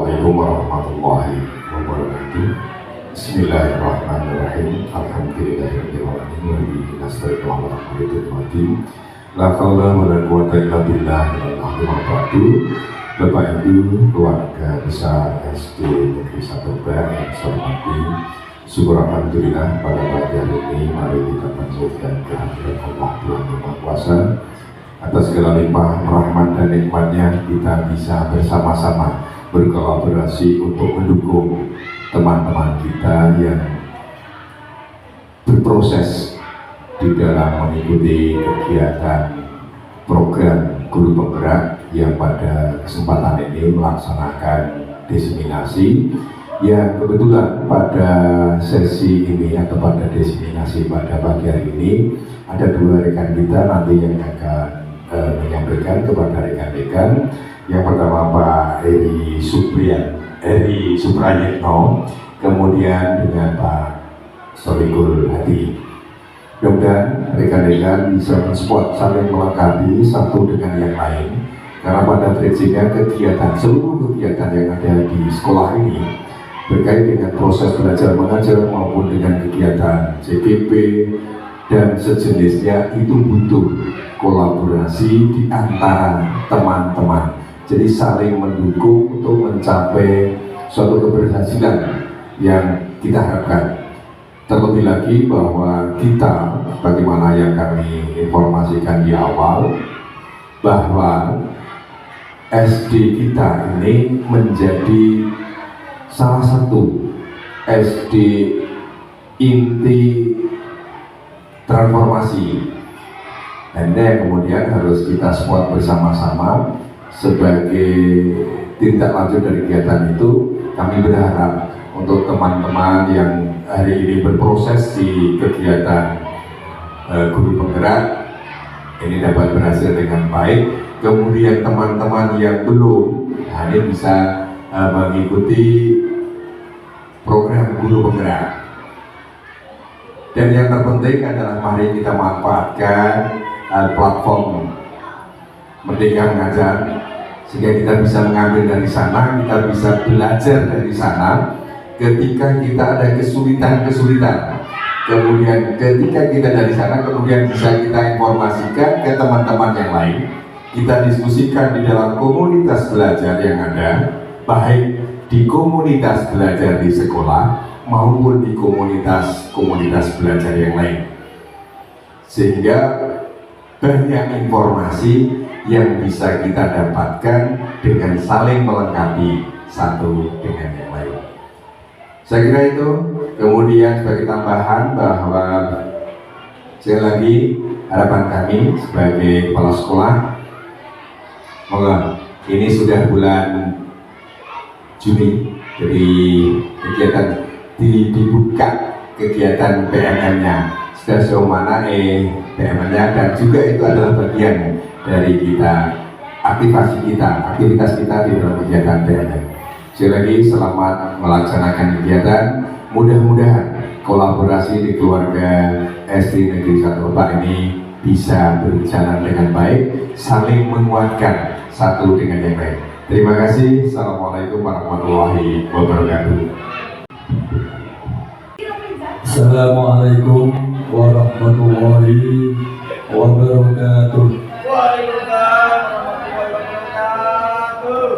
Assalamualaikum warahmatullahi wabarakatuh. Bismillahirrahmanirrahim. Alhamdulillahirabbil alamin. Bismillahirrahmanirrahim. La haula wala quwwata illa billah. Bapak Ibu, keluarga besar SD Negeri 1 Bern yang saya hormati, syukur alhamdulillah pada pagi hari ini mari kita panjatkan kehadirat Allah Tuhan Yang Maha Kuasa. Atas segala limpah rahmat dan nikmatnya kita bisa bersama-sama berkolaborasi untuk mendukung teman-teman kita yang berproses di dalam mengikuti kegiatan program guru penggerak yang pada kesempatan ini melaksanakan diseminasi yang kebetulan pada sesi ini atau pada diseminasi pada pagi hari ini ada dua rekan kita nanti yang akan menyampaikan kepada rekan-rekan. Yang pertama Pak Eri Suprayitno, kemudian dengan Pak Solikul Hadi. Mudah-mudahan rekan-rekan bisa mensupport saling melengkapi satu dengan yang lain, karena pada prinsipnya seluruh kegiatan yang ada di sekolah ini berkait dengan proses belajar mengajar maupun dengan kegiatan CPP dan sejenisnya itu butuh kolaborasi di antara teman-teman. Jadi saling mendukung untuk mencapai suatu keberhasilan yang kita harapkan. Terlebih lagi bahwa kita, bagaimana yang kami informasikan di awal, bahwa SD kita ini menjadi salah satu SD inti transformasi. Dan kemudian harus kita support bersama-sama sebagai tindak lanjut dari kegiatan itu. Kami berharap untuk teman-teman yang hari ini berproses di kegiatan guru penggerak ini dapat berhasil dengan baik. Kemudian teman-teman yang belum ini bisa mengikuti program guru penggerak. Dan yang terpenting adalah mari kita manfaatkan platform Merdeka Mengajar sehingga kita bisa mengambil dari sana, kita bisa belajar dari sana. Ketika kita ada kesulitan-kesulitan, kemudian ketika kita dari sana, kemudian bisa kita informasikan ke teman-teman yang lain. Kita diskusikan di dalam komunitas belajar yang ada, baik di komunitas belajar di sekolah maupun di komunitas belajar yang lain, sehingga banyak informasi yang bisa kita dapatkan dengan saling melengkapi satu dengan yang lain. Saya kira itu. Kemudian sebagai tambahan bahwa sekali lagi harapan kami sebagai kepala sekolah, ini sudah bulan Juni, jadi kegiatan dibuka kegiatan PMM-nya sudah sejauh mana PMM-nya, dan juga itu adalah bagian dari kita aktivitas kita di dalam kegiatan PMM. Sekali lagi selamat melaksanakan kegiatan. Mudah-mudahan kolaborasi di keluarga SD Negeri 1 Lebak ini bisa berjalan dengan baik, saling menguatkan satu dengan yang lain. Terima kasih. Assalamualaikum warahmatullahi wabarakatuh. Assalamualaikum warahmatullahi wabarakatuh.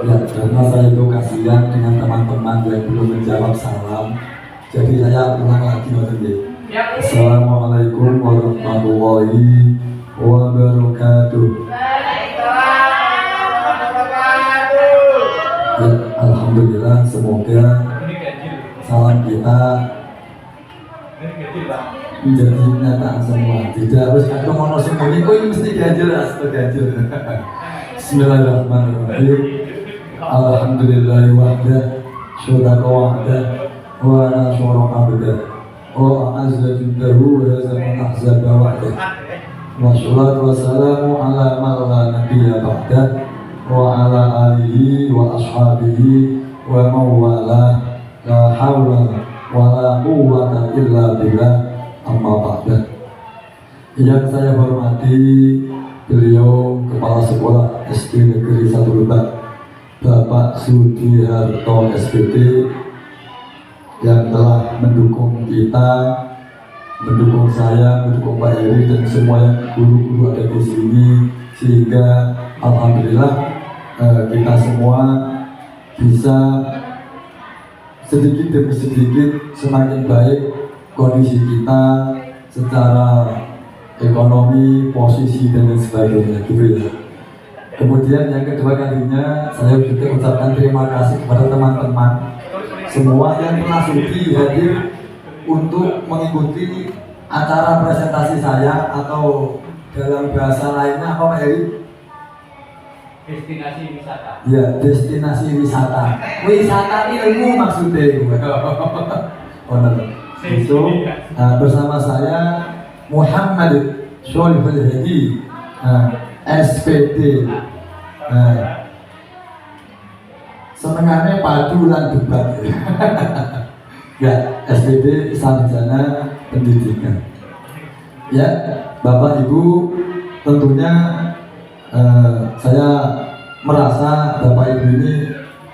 Ya, karena saya itu kasihan dengan teman-teman yang belum menjawab salam, jadi saya ulang lagi. Assalamualaikum warahmatullahi wabarakatuh. Ya, alhamdulillah, semoga salam kita menjadi kenyataan semua. Tidak harus kata monosik ini mesti ganjil. Bismillahirrahmanirrahim. Alhamdulillahi wahdah, syuraka wahdah, wa nasura abdah, wa a'azza jundahu wa zaman ahzaba wahdah. Wassalatu wassalamu ala man la nabiyya ba'dah, wa ala alihi wa ashabihi wa mawala, la hawla wa la quwwata illa billah, amma ba'dah. Yang saya hormati beliau Kepala Sekolah SD Negeri 1 Lebak, Bapak Sudiharto SPT yang telah mendukung kita, mendukung saya, mendukung Pak Heri dan semua yang guru-guru ada di sini, sehingga alhamdulillah kita semua bisa sedikit demi sedikit semakin baik kondisi kita secara ekonomi, posisi dan lain sebagainya, gitu ya. Kemudian yang kedua kalinya saya juga ucapkan terima kasih kepada teman-teman semua yang telah sudi hadir untuk mengikuti acara presentasi saya, atau dalam bahasa lainnya apa Pak Heri? Destinasi wisata. Ya, destinasi wisata. Wisata ilmu maksudnya. Oh, no. Itu bersama saya Muhammad Sholihul Hadi, SPD. Senengannya padu lan debat. Ya, SPD Sarjana Pendidikan. Ya, Bapak Ibu, tentunya saya merasa Bapak Ibu ini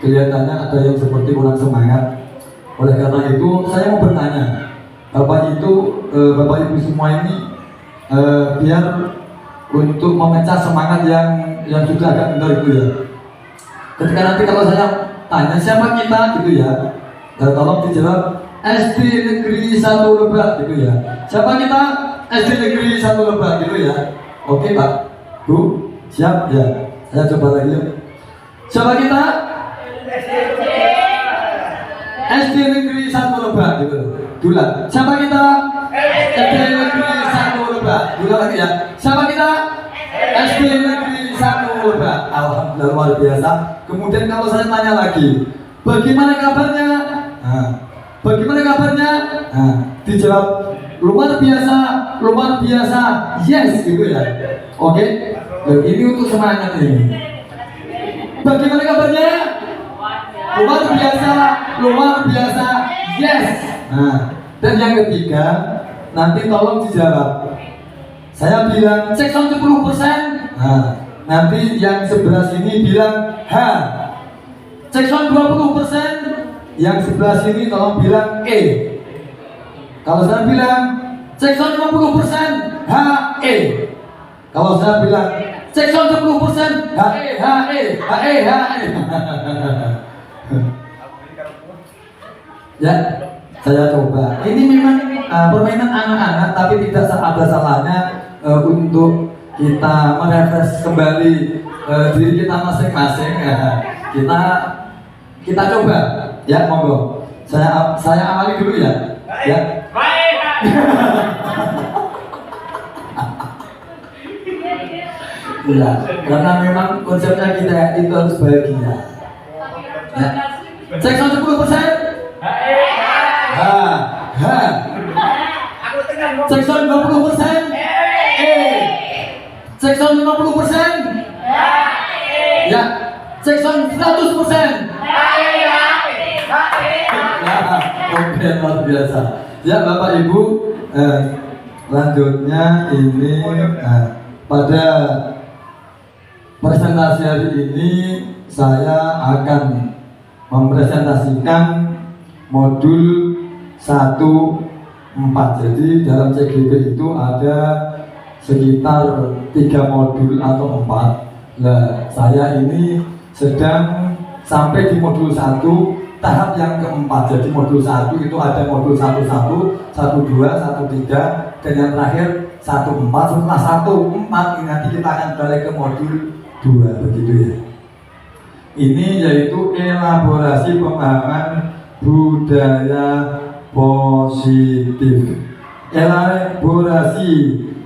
kelihatannya ada yang seperti kurang semangat. Oleh karena itu, saya mau bertanya, Bapak Ibu semua ini biar untuk memecah semangat yang sudah agak benar itu ya. Ketika nanti kalau saya tanya siapa kita gitu ya, tolong dijawab SD Negeri 1 Lebak gitu ya. Siapa kita? SD Negeri 1 Lebak gitu ya. Oke Pak, Bu, siap ya. Saya coba lagi ya. Siapa kita? SD Negeri 1 Lebak gitu. Dulan. Siapa kita? SD Negeri 1 Lebak. Dulan lagi ya. Siapa kita? SD Negeri 1 Lebak. Alhamdulillah luar biasa. Kemudian kalau saya tanya lagi, bagaimana kabarnya? Bagaimana kabarnya? Dijawab luar biasa, yes gitu ya. Oke, ini untuk semangat ini. Bagaimana kabarnya? Luar biasa, yes. Dan yang ketiga, nanti tolong dijawab. Saya bilang cek 10%. Nanti yang sebelah sini bilang H. Cek 20%. Yang sebelah sini tolong bilang E. Kalau saya bilang cek 50% H E. Kalau saya bilang cek 10% H E. Ya, saya coba. Ini memang permainan anak-anak, tapi tidak ada salahnya untuk kita merefresh kembali diri kita masing-masing. Kita coba, ya monggo. Saya awali dulu ya. Ya. Ya, karena memang konsepnya kita itu harus bahagia. Ya. Cek 10%. Cek 20%. Cek 50%. Ya. Cek 100%. Oke, luar biasa. Ya Bapak Ibu, lanjutnya ini pada presentasi hari ini saya akan mempresentasikan modul 1-4. Jadi dalam CGP itu ada sekitar 3 modul atau 4. Nah, saya ini sedang sampai di modul 1 tahap yang keempat. Jadi modul 1 itu ada modul 11, 12, 13, dan yang terakhir 14. Setelah 14 ini nanti kita akan balik ke modul 2, begitu ya. Ini yaitu elaborasi pemahaman budaya positif. Elaborasi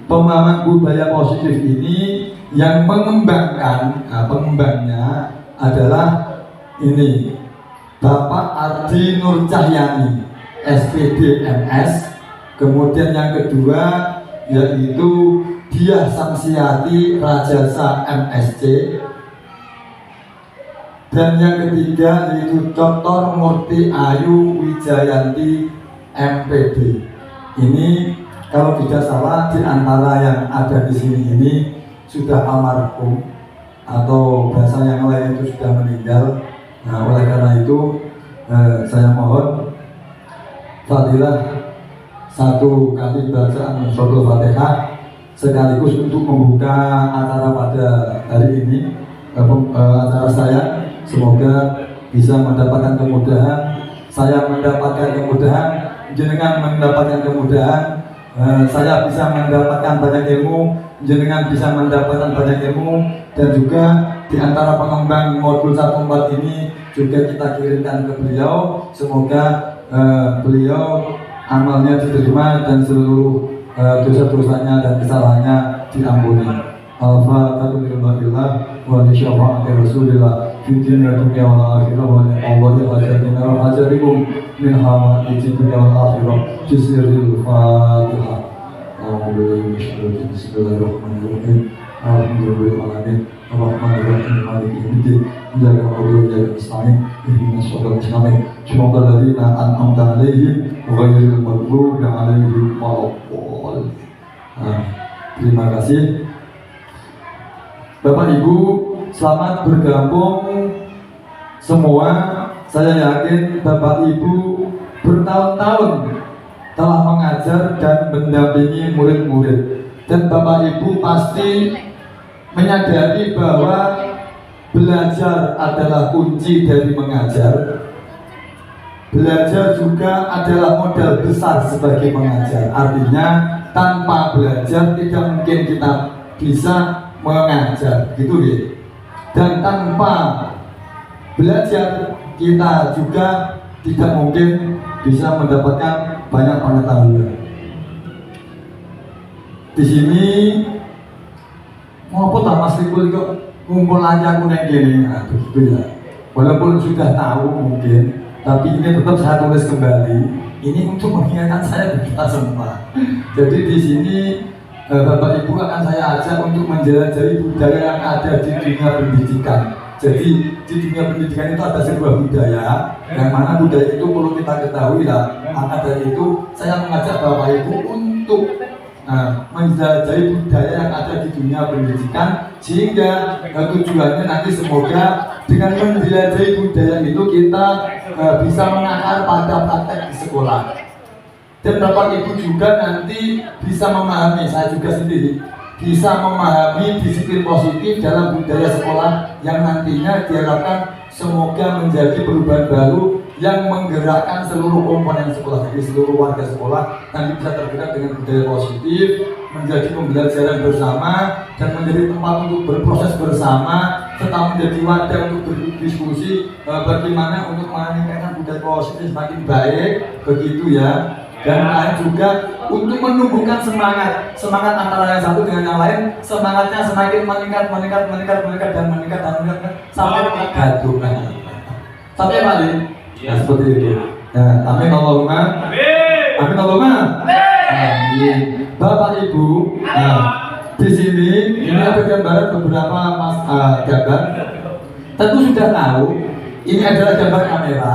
pemahaman budaya positif ini yang mengembangkan, pengembangnya adalah ini Bapak Ardi Nur Cahyani, SPD MS. Kemudian yang kedua yaitu Diah Samsiati Rajasa MSc. Dan yang ketiga yaitu Dr. Murti Ayu Wijayanti MPD. Ini kalau tidak salah di antara yang ada di sini ini sudah almarhum atau bahasa yang lain itu sudah meninggal. Nah, oleh karena itu saya mohon fadilah satu kali bacaan suratul Fatihah sekaligus untuk membuka acara pada hari ini, acara saya. Semoga bisa mendapatkan kemudahan, saya mendapatkan kemudahan, jenengan mendapatkan kemudahan, saya bisa mendapatkan banyak ilmu, jenengan bisa mendapatkan banyak ilmu, dan juga di antara pengembang modul 14 ini juga kita kirimkan ke beliau. Semoga beliau amalnya diterima dan seluruh dosa-dosanya dan kesalahannya diampuni. Al-Fatihah lillah wa li syafa'ati Rasulillah fi dunya wal akhirah wa li awwali hajatina wa hajarikum min hawaiji dunya wal akhirah bisirril Fatihah. Bismillahirrahmanirrahim. Alhamdulillahirrahmanirrahim. Ar-Rahmanirrahim. Maliki yaumiddin. Iyyaka na'budu wa iyyaka nasta'in. Ihdinas siratal mustaqim. Shiratal ladzina an'amta 'alaihim ghairil maghdubi 'alaihim waladdallin. Terima kasih. Bapak Ibu, selamat bergabung semua. Saya yakin Bapak Ibu bertahun-tahun telah mengajar dan mendampingi murid-murid, dan Bapak Ibu pasti menyadari bahwa belajar adalah kunci dari mengajar. Belajar juga adalah modal besar sebagai mengajar. Artinya tanpa belajar tidak mungkin kita bisa mengajar, gitu ya. Dan tanpa belajar kita juga tidak mungkin bisa mendapatkan banyak pengetahuan. Di sini mau apa Mas Rikul kok ngumpul aja aku neng gini, nah, gitu ya. Walaupun sudah tahu mungkin, tapi ini tetap saya tulis kembali. Ini untuk mengingatkan saya kita semua. Jadi di sini Bapak Ibu akan saya ajak untuk menjelajahi budaya yang ada di dunia pendidikan. Jadi di dunia pendidikan itu ada sebuah budaya, yang mana budaya itu perlu kita ketahui lah. Maka dari itu saya mengajak Bapak Ibu untuk menjelajahi budaya yang ada di dunia pendidikan, sehingga tujuannya nanti semoga dengan menjelajahi budaya itu kita bisa mengakar pada praktek di sekolah. Dan Bapak Ibu juga nanti bisa memahami, saya juga sendiri bisa memahami disiplin positif dalam budaya sekolah yang nantinya diharapkan semoga menjadi perubahan baru yang menggerakkan seluruh komponen sekolah, jadi seluruh warga sekolah nanti bisa tergerak dengan budaya positif, menjadi pembelajaran bersama dan menjadi tempat untuk berproses bersama, serta menjadi wadah untuk berdiskusi bagaimana untuk meningkatkan budaya positif semakin baik, begitu ya. Dan juga untuk menumbuhkan semangat antara yang satu dengan yang lain, semangatnya semakin meningkat sampai gaduh. Sampai balik. Nah, seperti itu. Nah, amin Allahumma. Amin Allahumma. Amin. Bapak Ibu, di sini ini ada gambaran beberapa gambar. Tentu sudah tahu ini adalah gambar kamera.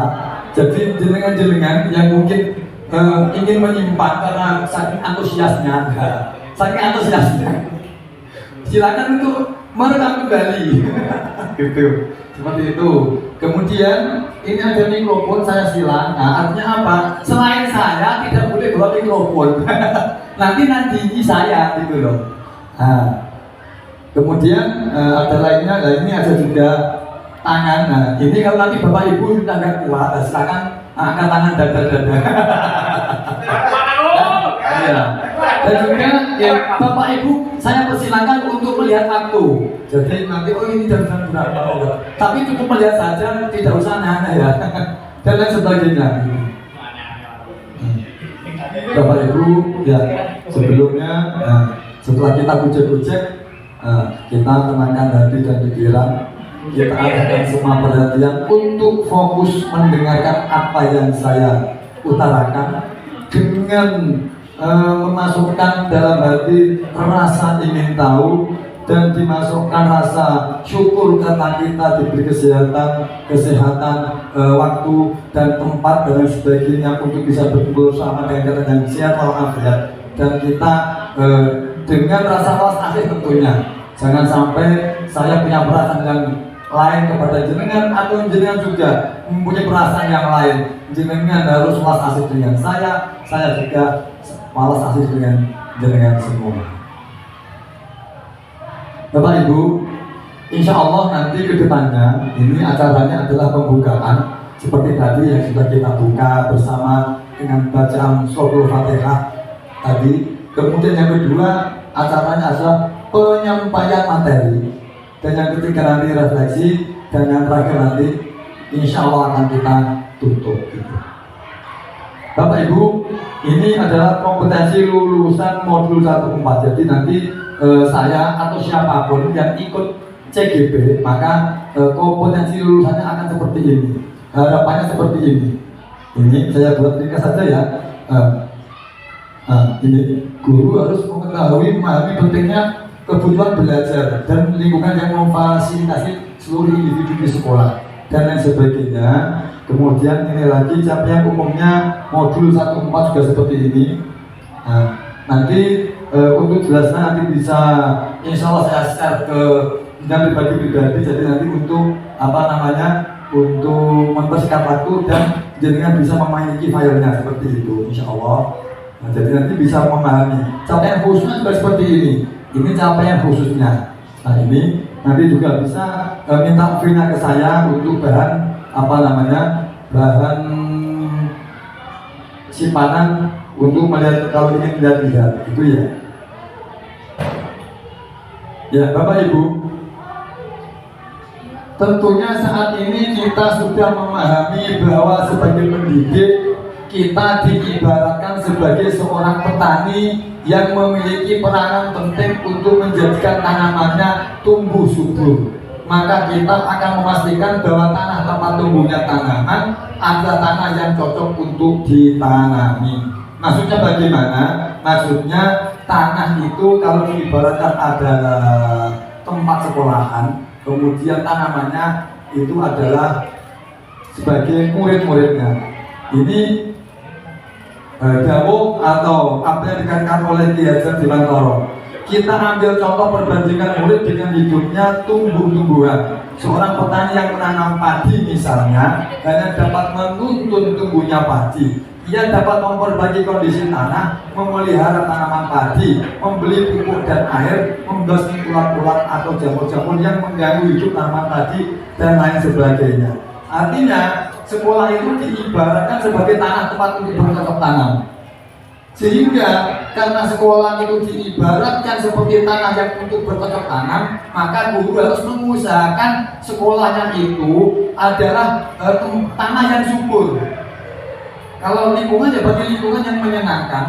Jadi jenengan-jenengan yang mungkin ingin menyimpan karena saking antusiasnya, silakan untuk merekam kembali, gitu, seperti itu. Kemudian ini ada mikrofon, saya silang. Nah, artinya apa? Selain saya tidak boleh bawa mikrofon. nanti saya, gitu loh. Nah, kemudian ada lainnya. Nah, ini ada juga tangan. Nah, ini kalau nanti Bapak Ibu sudah nggak kuat, silakan angkat tangan dada. Ya. Dan juga ya, Bapak Ibu saya persilakan untuk melihat waktu. Jadi nanti ini jam berapa? Tapi cukup melihat saja, tidak usah nanya ya. Dan lain sebagainya. Bapak Ibu ya, sebelumnya setelah kita kucek-kucek, kita tenangkan hati dan pikiran. Kita arahkan semua perhatian untuk fokus mendengarkan apa yang saya utarakan dengan memasukkan dalam hati rasa ingin tahu dan dimasukkan rasa syukur karena kita diberi kesehatan, waktu dan tempat dan sebagainya untuk bisa berkumpul sama dengan yang sehat walafiat, dan kita dengan rasa was asih tentunya Jangan sampai saya punya perasaan yang lain kepada jenengan atau jenengan juga mempunyai perasaan yang lain. Jenengan harus malas asik dengan saya juga malas asik dengan jenengan semua. Bapak Ibu, insya Allah nanti ke depannya ini acaranya adalah pembukaan seperti tadi yang sudah kita buka bersama dengan bacaan suratul Fatihah tadi. Kemudian yang kedua acaranya adalah penyampaian materi, dan yang ketiga nanti refleksi, dan yang terakhir nanti insya Allah akan kita tutup gitu. Bapak Ibu, ini adalah kompetensi lulusan modul 14. Jadi nanti saya atau siapapun yang ikut CGP, maka kompetensi lulusannya akan seperti ini. Harapannya seperti ini. Ini saya buat ringkas saja ya. Ini guru harus mengetahui, memahami pentingnya kebutuhan belajar dan lingkungan yang memfasilitasi seluruh individu di sekolah dan lain sebagainya. Kemudian ini lagi capaian umumnya modul 14 juga seperti ini. Nanti untuk jelasnya nanti bisa insya Allah saya share ke dan pribadi. Jadi nanti untuk untuk mempersingkat waktu dan jenengan bisa memiliki filenya seperti itu insya Allah. Jadi nanti bisa memahami capaian khususnya juga seperti ini. Ini capaian khususnya. Nah ini nanti juga bisa minta filenya ke saya untuk bahan bahan simpanan untuk melihat kalau ingin lihat itu ya. Ya Bapak Ibu, tentunya saat ini kita sudah memahami bahwa sebagai pendidik kita diibaratkan sebagai seorang petani yang memiliki peranan penting untuk menjadikan tanamannya tumbuh subur. Maka kita akan memastikan bahwa tanah tempat tumbuhnya tanaman adalah tanah yang cocok untuk ditanami. Maksudnya bagaimana? Maksudnya tanah itu kalau diibaratkan adalah tempat sekolahan, kemudian tanamannya itu adalah sebagai murid-muridnya. Ini dawuh atau apa yang dikatakan oleh Ki Hajar Dewantara. Kita ambil contoh perbandingan murid dengan hidupnya tumbuh-tumbuhan. Seorang petani yang menanam padi misalnya hanya dapat menuntun tumbuhnya padi. Ia dapat memperbaiki kondisi tanah, memelihara tanaman padi, membeli pupuk dan air, membasmi ulat-ulat atau jamur-jamur yang mengganggu hidup tanaman padi dan lain sebagainya. Artinya sekolah itu diibaratkan sebagai tanah tempat untuk bercocok tanam. Sehingga karena sekolah itu diibaratkan seperti tanah yang untuk bercocok tanam, maka guru harus mengusahakan sekolahnya itu adalah tanah yang subur. Kalau lingkungan ya bagi lingkungan yang menyenangkan,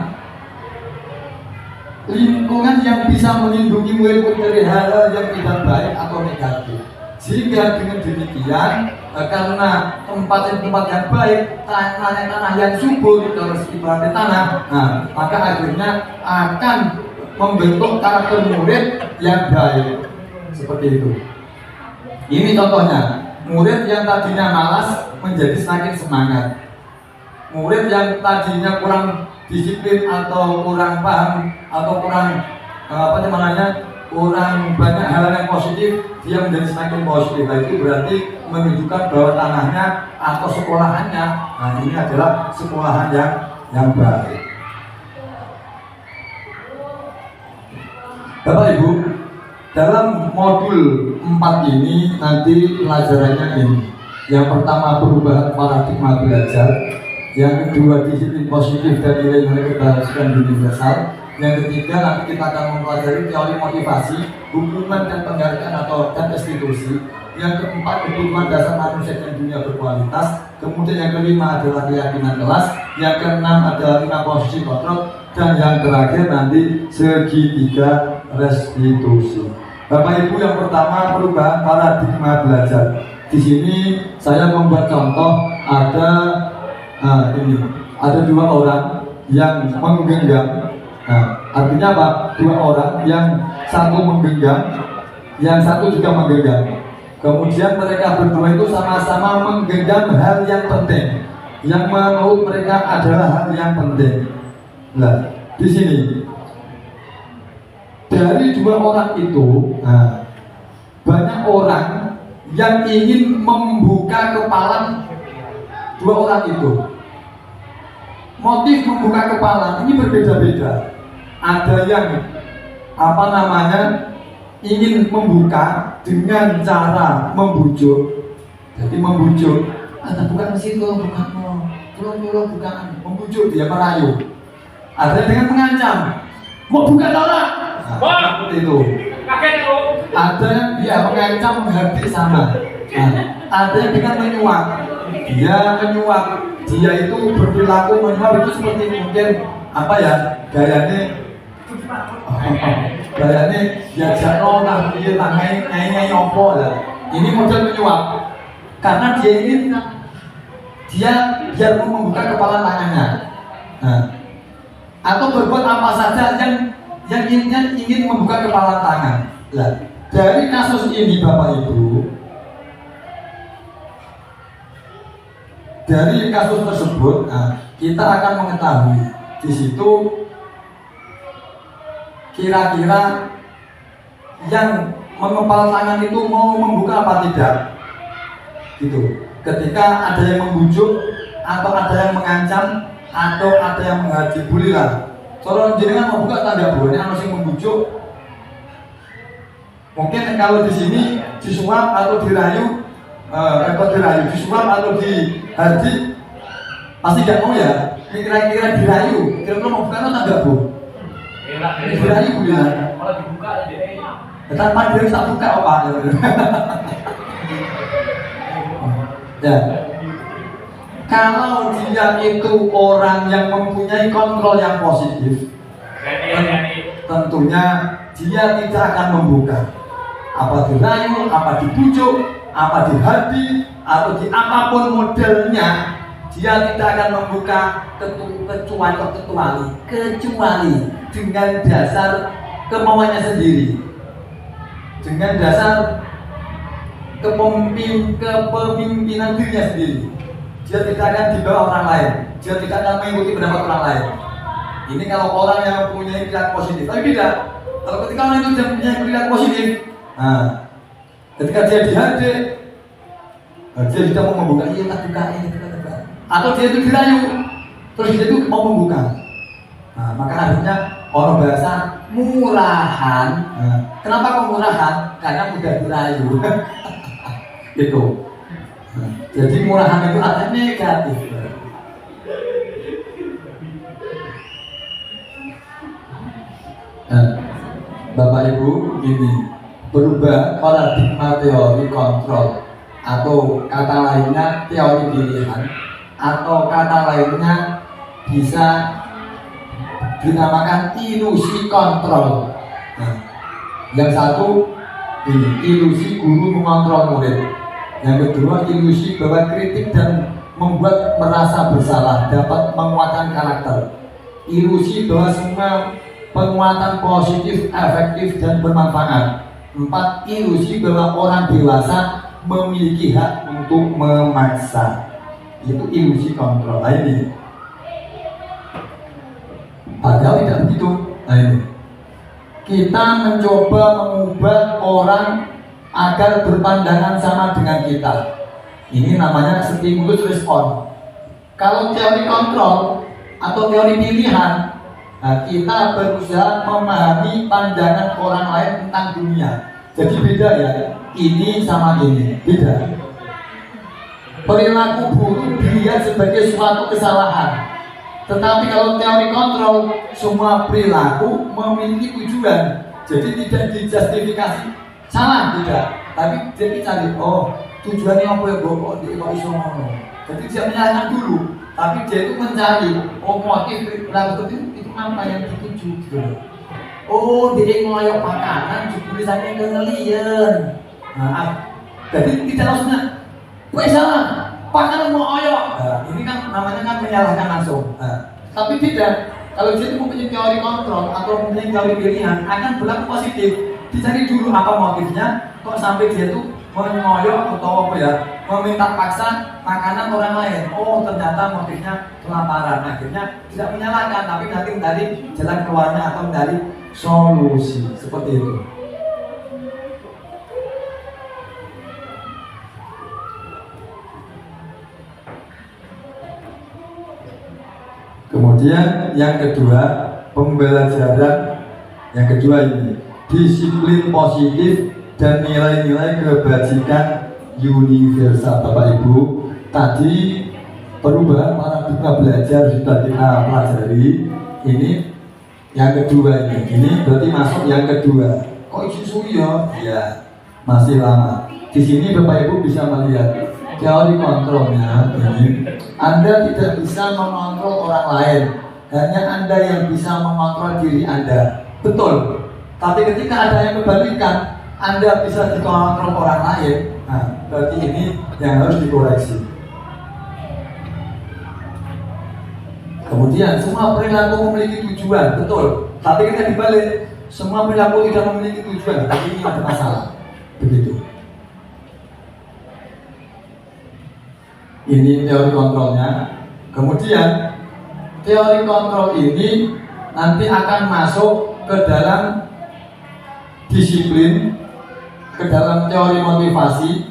lingkungan yang bisa melindungi murid dari hal-hal yang tidak baik atau negatif. Sehingga dengan demikian karena tempat yang baik, tanah yang subur kalau ibaratnya tanah, maka akhirnya akan membentuk karakter murid yang baik seperti itu. Ini contohnya, murid yang tadinya malas menjadi semakin semangat. Murid yang tadinya kurang disiplin atau kurang paham atau kurang kurang banyak hal yang positif, dia menjadi semakin positif. Nah, itu berarti menunjukkan bahwa tanahnya atau sekolahannya, ini adalah sekolahan yang baik. Bapak Ibu, dalam modul 4 ini nanti pelajarannya ini. Yang pertama perubahan paradigma belajar, yang kedua disiplin positif dan nilai-nilai keberhasilan universal. Yang ketiga nanti kita akan mempelajari teori motivasi, hubungan dan penghargaan dan institusi. Yang keempat kebutuhan dasar manusia dan dunia berkualitas. Kemudian yang kelima adalah keyakinan kelas. Yang keenam adalah 5 posisi kontrol. Dan yang terakhir nanti segitiga restitusi. Bapak Ibu, yang pertama perubahan paradigma belajar. Di sini saya membuat contoh ada ada 2 orang yang menggenggam. Artinya apa? 2 orang yang satu menggenggam, yang satu juga menggenggam. Kemudian mereka berdua itu sama-sama menggenggam hal yang penting, yang menurut mereka adalah hal yang penting. Nah, di sini B dari dua orang itu, banyak orang yang ingin membuka kepala dua orang itu. Motif membuka kepala ini berbeda-beda. Ada yang ingin membuka dengan cara membujuk. Jadi membujuk, ada bukan mesin lo, bukan lo, tolong bukan, membujuk dia merayu. Ada yang dengan mengancam, mau buka tolak. Seperti itu. Ada yang dia mengancam menghardik sama. Ada yang dengan menyuap. Dia itu berperilaku menyuap itu seperti mungkin gayanya diajak nolak, dia ngai opo lah. Ini model menyuap. Karena dia biar membuka kepala tangannya. Atau berbuat apa saja yang ingin membuka kepala tangan. Nah, dari kasus ini Bapak Ibu, dari kasus tersebut, kita akan mengetahui di situ kira-kira yang mengepal tangan itu mau membuka apa tidak, gitu. Ketika ada yang membujuk atau ada yang mengancam atau ada yang menghaji bulilah. Soalnya jenengan membuka tanda boleh harus yang membujuk. Mungkin kalau di sini disuap atau dirayu, disuap atau dihaji, pasti tidak mau ya. Kira-kira dirayu, kira-kira mau buka atau tidak bu? Dirayu bulilah. Kalau dibuka Tanpa diri tak buka apa? Ya. Kalau dia itu orang yang mempunyai kontrol yang positif, tentunya dia tidak akan membuka. Apa dirayu, apa dibujuk, apa dihadi, atau di apapun modelnya, dia tidak akan membuka kecuali dengan dasar kemauannya sendiri, dengan dasar kepemimpinan dirinya sendiri. Dia tidak akan dibawa orang lain, dia tidak akan mengikuti pendapat orang lain. Ini kalau orang yang mempunyai perilaku positif. Tapi tidak, kalau ketika orang itu punya perilaku positif, ketika dia dihadir, dia tidak mau membuka, iya tak buka, ini kita buka. Atau dia itu dirayu, terus dia itu mau membuka. Maka akhirnya orang bahasa murahan. Kenapa kok murahan? Karena mudah dirayu. Gitu. Jadi murahan itu artinya negatif. Bapak Ibu, ini berubah paradigma teori kontrol, atau kata lainnya teori pilihan, atau kata lainnya bisa dinamakan ilusi kontrol. Yang satu ini ilusi guru mengontrol murid. Yang kedua ilusi bahwa kritik dan membuat merasa bersalah dapat menguatkan karakter. Ilusi bahwa semua penguatan positif, efektif dan bermanfaat. 4. Ilusi bahwa orang dewasa memiliki hak untuk memaksa. Itu ilusi kontrol. Nah, ini padahal tidak begitu. Nah, ini kita mencoba mengubah orang agar berpandangan sama dengan kita. Ini namanya stimulus respon. Kalau teori kontrol atau teori pilihan, kita berusaha memahami pandangan orang lain tentang dunia. Jadi beda ya, ini sama ini, beda. Perilaku buruk dilihat sebagai suatu kesalahan. Tetapi kalau teori kontrol, semua perilaku memiliki tujuan. Jadi tidak dijustifikasi salah, tidak. Tapi dia cari, tujuannya apa ya kok iso ngono. Jadi dia menyalahkan dulu, tapi dia itu mencari motif perilaku itu apa yang dituju gitu. Dia ngeloyok makanan, tulisannya ngelian. Jadi tidak langsungnya, salah, makanan mau oyok. Ini kan namanya kan menyalahkan langsung. Tapi tidak, kalau dia itu mempunyai teori kontrol atau mempunyai teori pilihan, akan berlaku positif. Dicari dulu apa motifnya, kok sampai dia itu mengoyok atau meminta paksa makanan orang lain. Ternyata motifnya kelaparan. Akhirnya tidak menyalahkan, tapi nanti dari jalan keluarnya atau dari solusi, seperti itu. Kemudian yang kedua, pembelajaran yang kedua ini disiplin positif dan nilai-nilai kebajikan universal. Bapak Ibu, tadi perubahan paradigma belajar sudah kita pelajari. Ini yang kedua ini berarti masuk yang kedua. Kok isu ya masih lama. Di sini Bapak Ibu bisa melihat teori kontrolnya ini. Anda tidak bisa mengontrol orang lain, hanya Anda yang bisa mengontrol diri Anda. Betul. Tapi ketika ada yang kebalikan, Anda bisa dikontrol orang lain. Nah, berarti ini yang harus dikoreksi. Kemudian semua perilaku memiliki tujuan, betul. Tapi kita dibalik, semua perilaku tidak memiliki tujuan. Tapi ini ada masalah. Begitu. Ini teori kontrolnya. Kemudian teori kontrol ini nanti akan masuk ke dalam disiplin, ke dalam teori motivasi,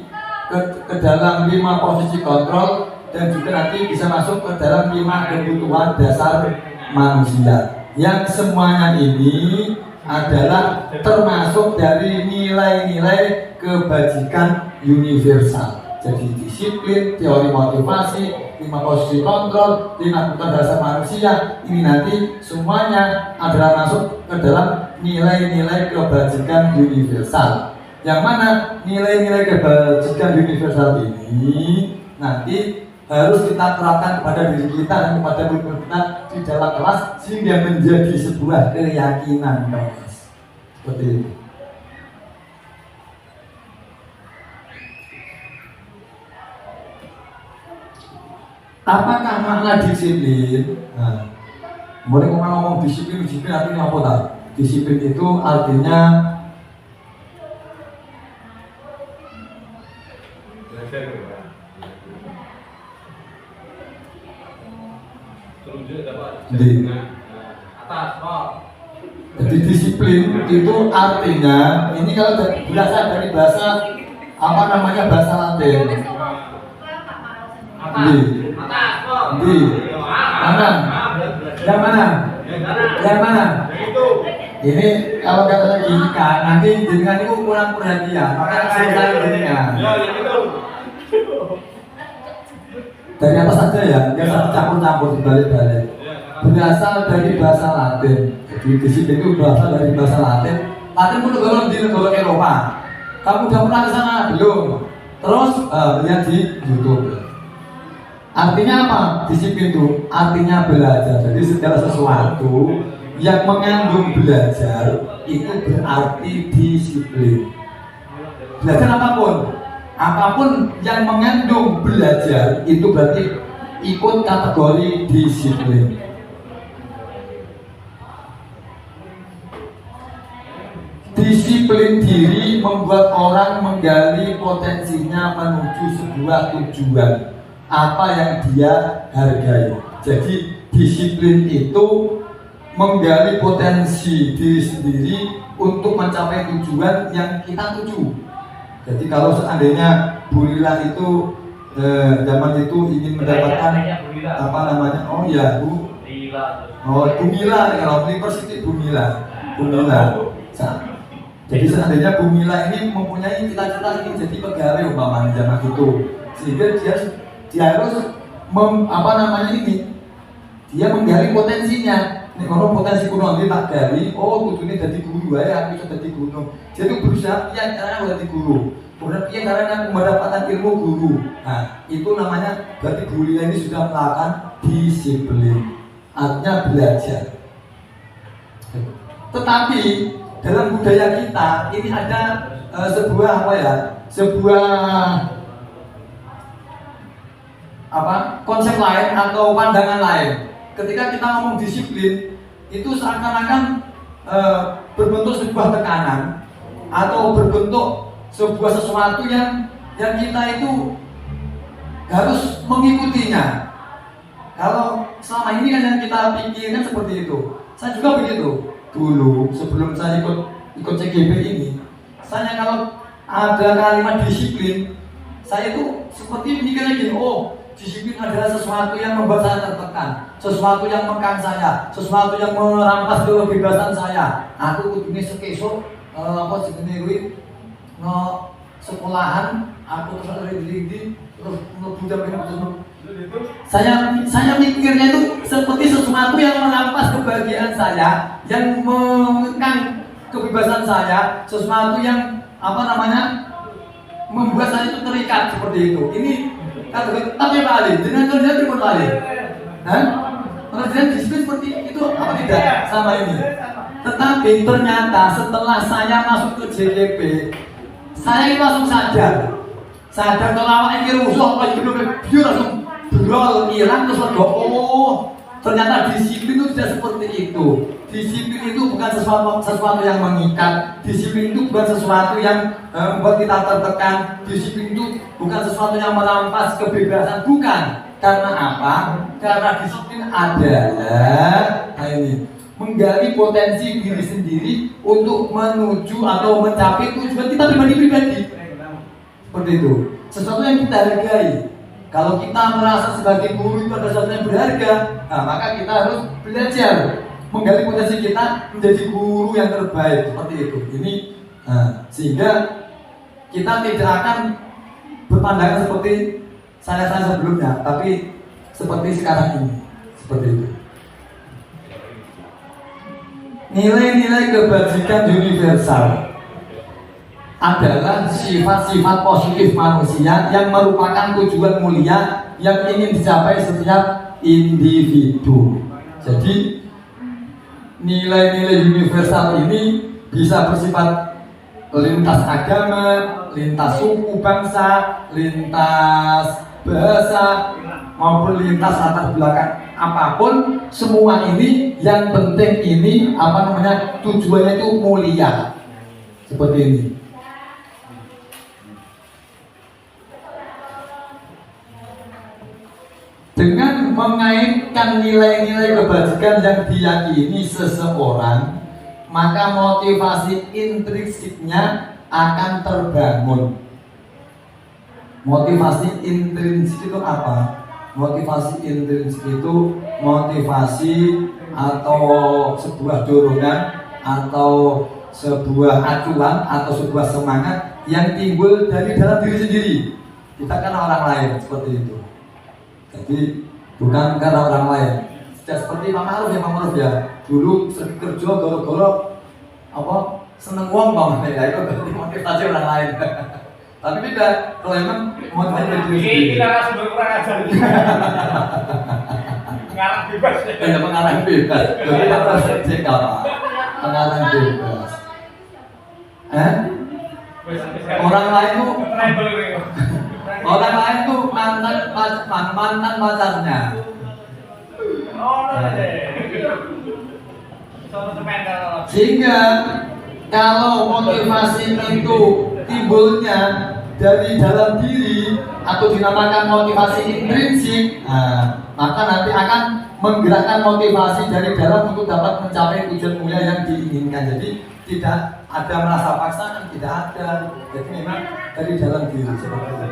ke dalam 5 posisi kontrol, dan juga nanti bisa masuk ke dalam 5 kebutuhan dasar manusia. Yang semuanya ini adalah termasuk dari nilai-nilai kebajikan universal. Jadi disiplin, teori motivasi, 5 posisi kontrol, 5 kebutuhan dasar manusia, ini nanti semuanya adalah masuk ke dalam nilai-nilai kebajikan universal. Yang mana nilai-nilai kebajikan universal ini nanti harus kita terapkan kepada diri kita dan kepada murid kita di dalam kelas sehingga menjadi sebuah keyakinan kelas. Seperti itu. Apakah makna disiplin? Nah, boleh ngomong disiplin artinya apa tak? Disiplin itu artinya jadi disiplin itu artinya ini kalau berasal dari bahasa apa namanya bahasa Latin. Di mana? Yang mana? Yang mana? Ini kalau kata gini kan, nanti jenengan itu kurang perhatian, maka saya jenengan. Dari atas saja ya, biasa campur-campur dibalik-balik. Berasal dari bahasa Latin. Jadi disiplin itu berasal dari bahasa Latin. Latin pun negara di negara Eropa. Kamu udah pernah ke sana belum? Terus lihat di YouTube. Artinya apa? Disiplin itu artinya belajar. Jadi segala sesuatu yang mengandung belajar itu berarti disiplin. Belajar apapun yang mengandung belajar itu berarti ikut kategori disiplin. Disiplin diri membuat orang menggali potensinya menuju sebuah tujuan apa yang dia hargai. Jadi disiplin itu menggali potensi diri sendiri untuk mencapai tujuan yang kita tuju. Jadi kalau seandainya Bu Lila itu zaman itu ingin mendapatkan apa namanya? Bu Mila, kalau University Bu Mila. Jadi seandainya Bu Mila ini mempunyai cita-cita ingin jadi pegawai umpamanya zaman itu, sehingga dia harus dia menggali potensinya. Nih kalau potensi kuno ini tak gali, tujuannya jadi guru ya, aku bisa jadi guru. Jadi berusaha karena jadi guru. Kemudian karena mendapatkan ilmu guru. Nah, itu namanya berarti Bu Lila ini sudah melakukan disiplin. Artinya belajar. Tetapi dalam budaya kita ini ada konsep lain atau pandangan lain. Ketika kita ngomong disiplin itu seakan-akan berbentuk sebuah tekanan atau berbentuk sebuah sesuatu yang kita itu harus mengikutinya. Kalau selama ini kan yang kita pikirkan seperti itu. Saya juga begitu. dulu sebelum saya ikut CGP ini, saya kalau ada kalimat disiplin, saya itu seperti mikirnya gini, oh disiplin adalah sesuatu yang membuat saya tertekan, sesuatu yang mengkang saya, sesuatu yang merampas kebebasan saya. Aku ini sekesuk apa sebenarnya sekolahan, aku terus ada di terus saya mikirnya itu seperti sesuatu yang merampas kebahagiaan saya, yang mengekang kebebasan saya, sesuatu yang membuat saya itu terikat seperti itu. Ini tapi Pak Ali, dengan kerja di Pak Ali, kerjaan disiplin seperti itu apa tidak sama ini? Tetapi ternyata setelah saya masuk ke JKP, saya itu langsung sadar kalau awak ini rusuh, kalau itu langsung berol, hilang terus oh ternyata disiplin itu tidak seperti itu. Disiplin itu bukan sesuatu yang mengikat. Disiplin itu bukan sesuatu yang membuat kita tertekan. Disiplin itu bukan sesuatu yang merampas kebebasan, bukan. Karena apa? Karena disiplin adalah ini menggali potensi diri sendiri untuk menuju atau mencapai tujuan kita pribadi. Seperti itu. Sesuatu yang kita hargai. Kalau kita merasa sebagai guru itu ada sesuatu yang berharga, maka kita harus belajar menggali potensi kita menjadi guru yang terbaik seperti itu. Ini sehingga kita tidak akan berpandangan seperti saya sebelumnya, tapi seperti sekarang ini, seperti itu. Nilai-nilai kebajikan universal adalah sifat-sifat positif manusia yang merupakan tujuan mulia yang ingin dicapai setiap individu. Jadi nilai-nilai universal ini bisa bersifat lintas agama, lintas suku bangsa, lintas bahasa, maupun lintas latar belakang apapun. Semua ini yang penting ini tujuannya itu mulia. Seperti ini. Dengan mengaitkan nilai-nilai kebajikan yang diyakini seseorang, maka motivasi intrinsiknya akan terbangun. Motivasi intrinsik itu apa? Motivasi intrinsik itu motivasi atau sebuah dorongan atau sebuah acuan atau sebuah semangat yang timbul dari dalam diri sendiri. Kita kan orang lain seperti itu. Jadi bukan karena orang lain. Tidak seperti Pak Ma'ruf ya. Dulu kerja goro-goro seneng uang Pak ya, itu berarti motivasi orang lain. Tapi beda kalau emang motivasi diri sendiri. Kita harus berkurang ajar. Mengarang bebas. Ya mengarang bebas. Jadi kita harus cek apa? Mengarang bebas. Orang lain tuh mantan pacarnya. Sehingga kalau motivasi itu timbulnya dari dalam diri atau dinamakan motivasi intrinsik, maka nanti akan menggerakkan motivasi dari dalam untuk dapat mencapai tujuan mulia yang diinginkan. Jadi tidak ada merasa paksaan, tidak ada. Jadi memang dari dalam diri seperti itu.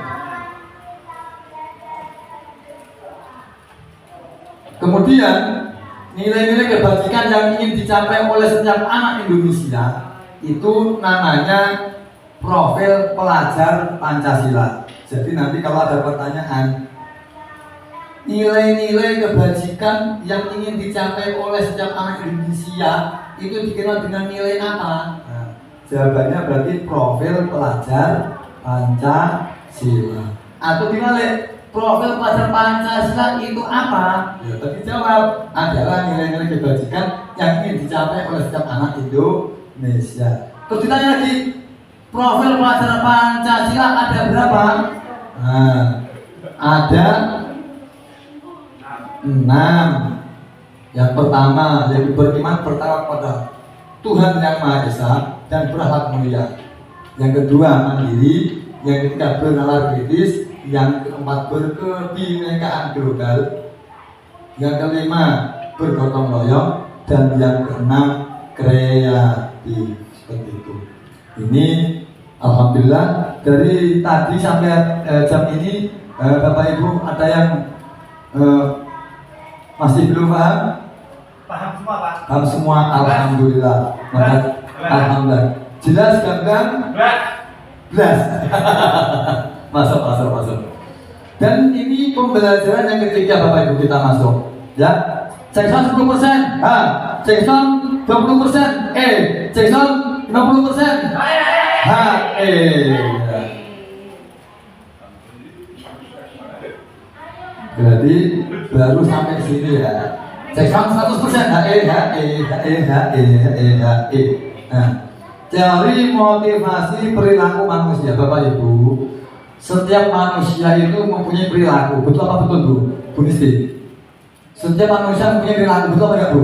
Kemudian nilai-nilai kebajikan yang ingin dicapai oleh setiap anak Indonesia itu namanya profil pelajar Pancasila. Jadi nanti kalau ada pertanyaan nilai-nilai kebajikan yang ingin dicapai oleh setiap anak Indonesia itu dikenal dengan nilai apa? Jawabannya berarti profil pelajar Pancasila. Atau dibalik, profil pelajar Pancasila itu apa? Ya tadi jawab adalah nilai-nilai kebajikan yang ingin dicapai oleh setiap anak Indonesia. Terus ditanya lagi, profil pelajar Pancasila ada berapa? Ada 6. Yang pertama, yaitu beriman pertama pada Tuhan Yang Maha Esa dan berakhlak mulia. Yang kedua, mandiri. Yang ketiga, bernalar kritis. Yang keempat, berkebinekaan global. Yang kelima, bergotong royong. Dan yang keenam, kreatif seperti itu. Ini alhamdulillah dari tadi sampai jam ini Bapak Ibu ada yang masih belum paham? Paham semua, Pak. Paham semua, alhamdulillah. Maka alhamdulillah. Jelas gampang? Jelas. Masuk. Dan ini pembelajaran yang ketiga Bapak Ibu kita masuk. Ya. Jackson 10%. Jackson 20%. Jackson 50%. Berarti baru sampai sini ya. Jackson 100%. Nah, teori motivasi perilaku manusia, Bapak Ibu. Setiap manusia itu mempunyai perilaku, betul apa betul Bu? Bu Nisti? Setiap manusia mempunyai perilaku, betul apa enggak Bu?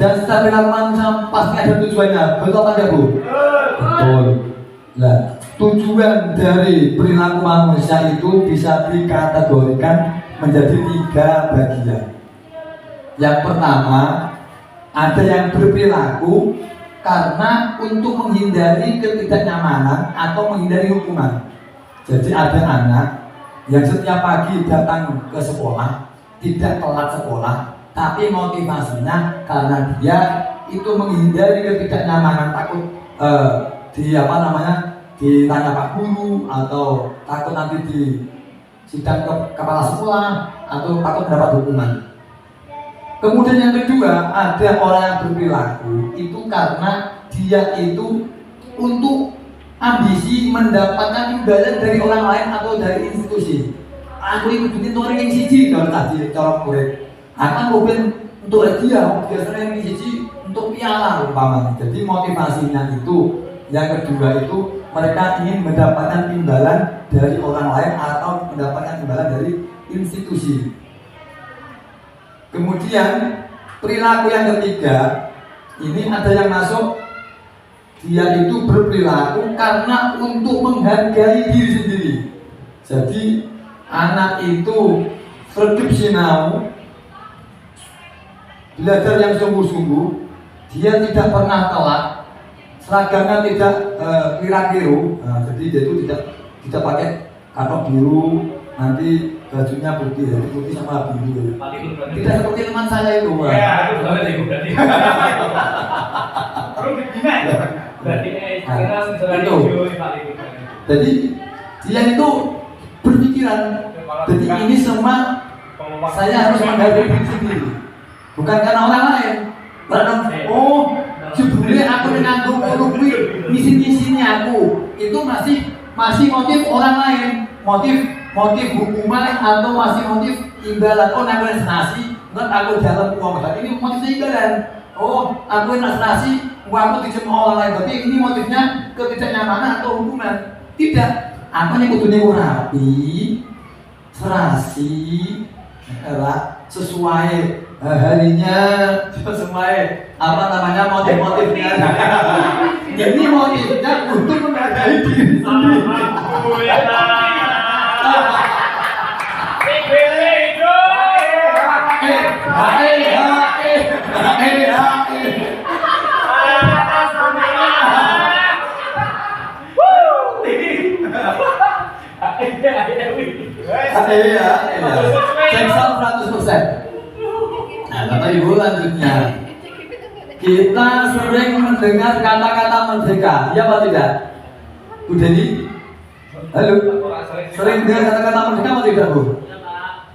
Dan setiap perilaku manusia pasti ada tujuannya, betul apa enggak Bu? Betul. Nah, tujuan dari perilaku manusia itu bisa dikategorikan menjadi 3 bagian. Yang pertama, ada yang berperilaku karena untuk menghindari ketidaknyamanan atau menghindari hukuman. Jadi ada anak yang setiap pagi datang ke sekolah, tidak telat sekolah, tapi motivasinya karena dia itu menghindari ketidaknyamanan, takut ditanya Pak Guru, atau takut nanti di sidang ke kepala sekolah, atau takut mendapat hukuman. Kemudian yang kedua, ada orang yang berperilaku itu karena dia itu untuk ambisi mendapatkan imbalan dari orang lain atau dari institusi. Aku ikut duit orang yang siji kalau tadi cara murid. Akan mungkin untuk dia biasanya yang siji untuk piala umpamanya. Jadi motivasinya itu yang kedua itu mereka ingin mendapatkan imbalan dari orang lain atau mendapatkan imbalan dari institusi. Kemudian perilaku yang ketiga, ini ada yang masuk. Dia itu berperilaku karena untuk menghargai diri sendiri. Jadi anak itu redep sinau, belajar yang sungguh-sungguh, dia tidak pernah telat, seragamnya tidak kira-kira. Jadi dia itu tidak pakai katok biru, nanti bajunya putih, jadi putih sama biru. Tidak seperti teman saya itu. Ya, itu berarti. Terus gimana? Berarti itu. Jadi dia itu berpikiran. Jadi ini semua saya harus menghargai diri sendiri, bukan karena orang lain. Karena sebelumnya aku dengan guru misi-misinya aku itu masih motif orang lain, motif hukuman atau masih motif imbalan. Aku nasi, nggak aku dalam uang. Berarti ini motifnya imbalan. Aku nasi, uangku dijemur orang lain. Berarti ini motifnya ketidaknyamanan atau hukuman. Tidak. Aku yang kudunya rapi, serasi, sesuai harinya, sesuai motif-motifnya. Jadi motifnya untuk menghargai diri sendiri. Jackson 100%. Nah, Bapak Ibu lanjutnya. Kita sering mendengar kata-kata merdeka, ya apa tidak? Bu Deni? Halo? Sering dengar kata-kata merdeka apa tidak, Bu?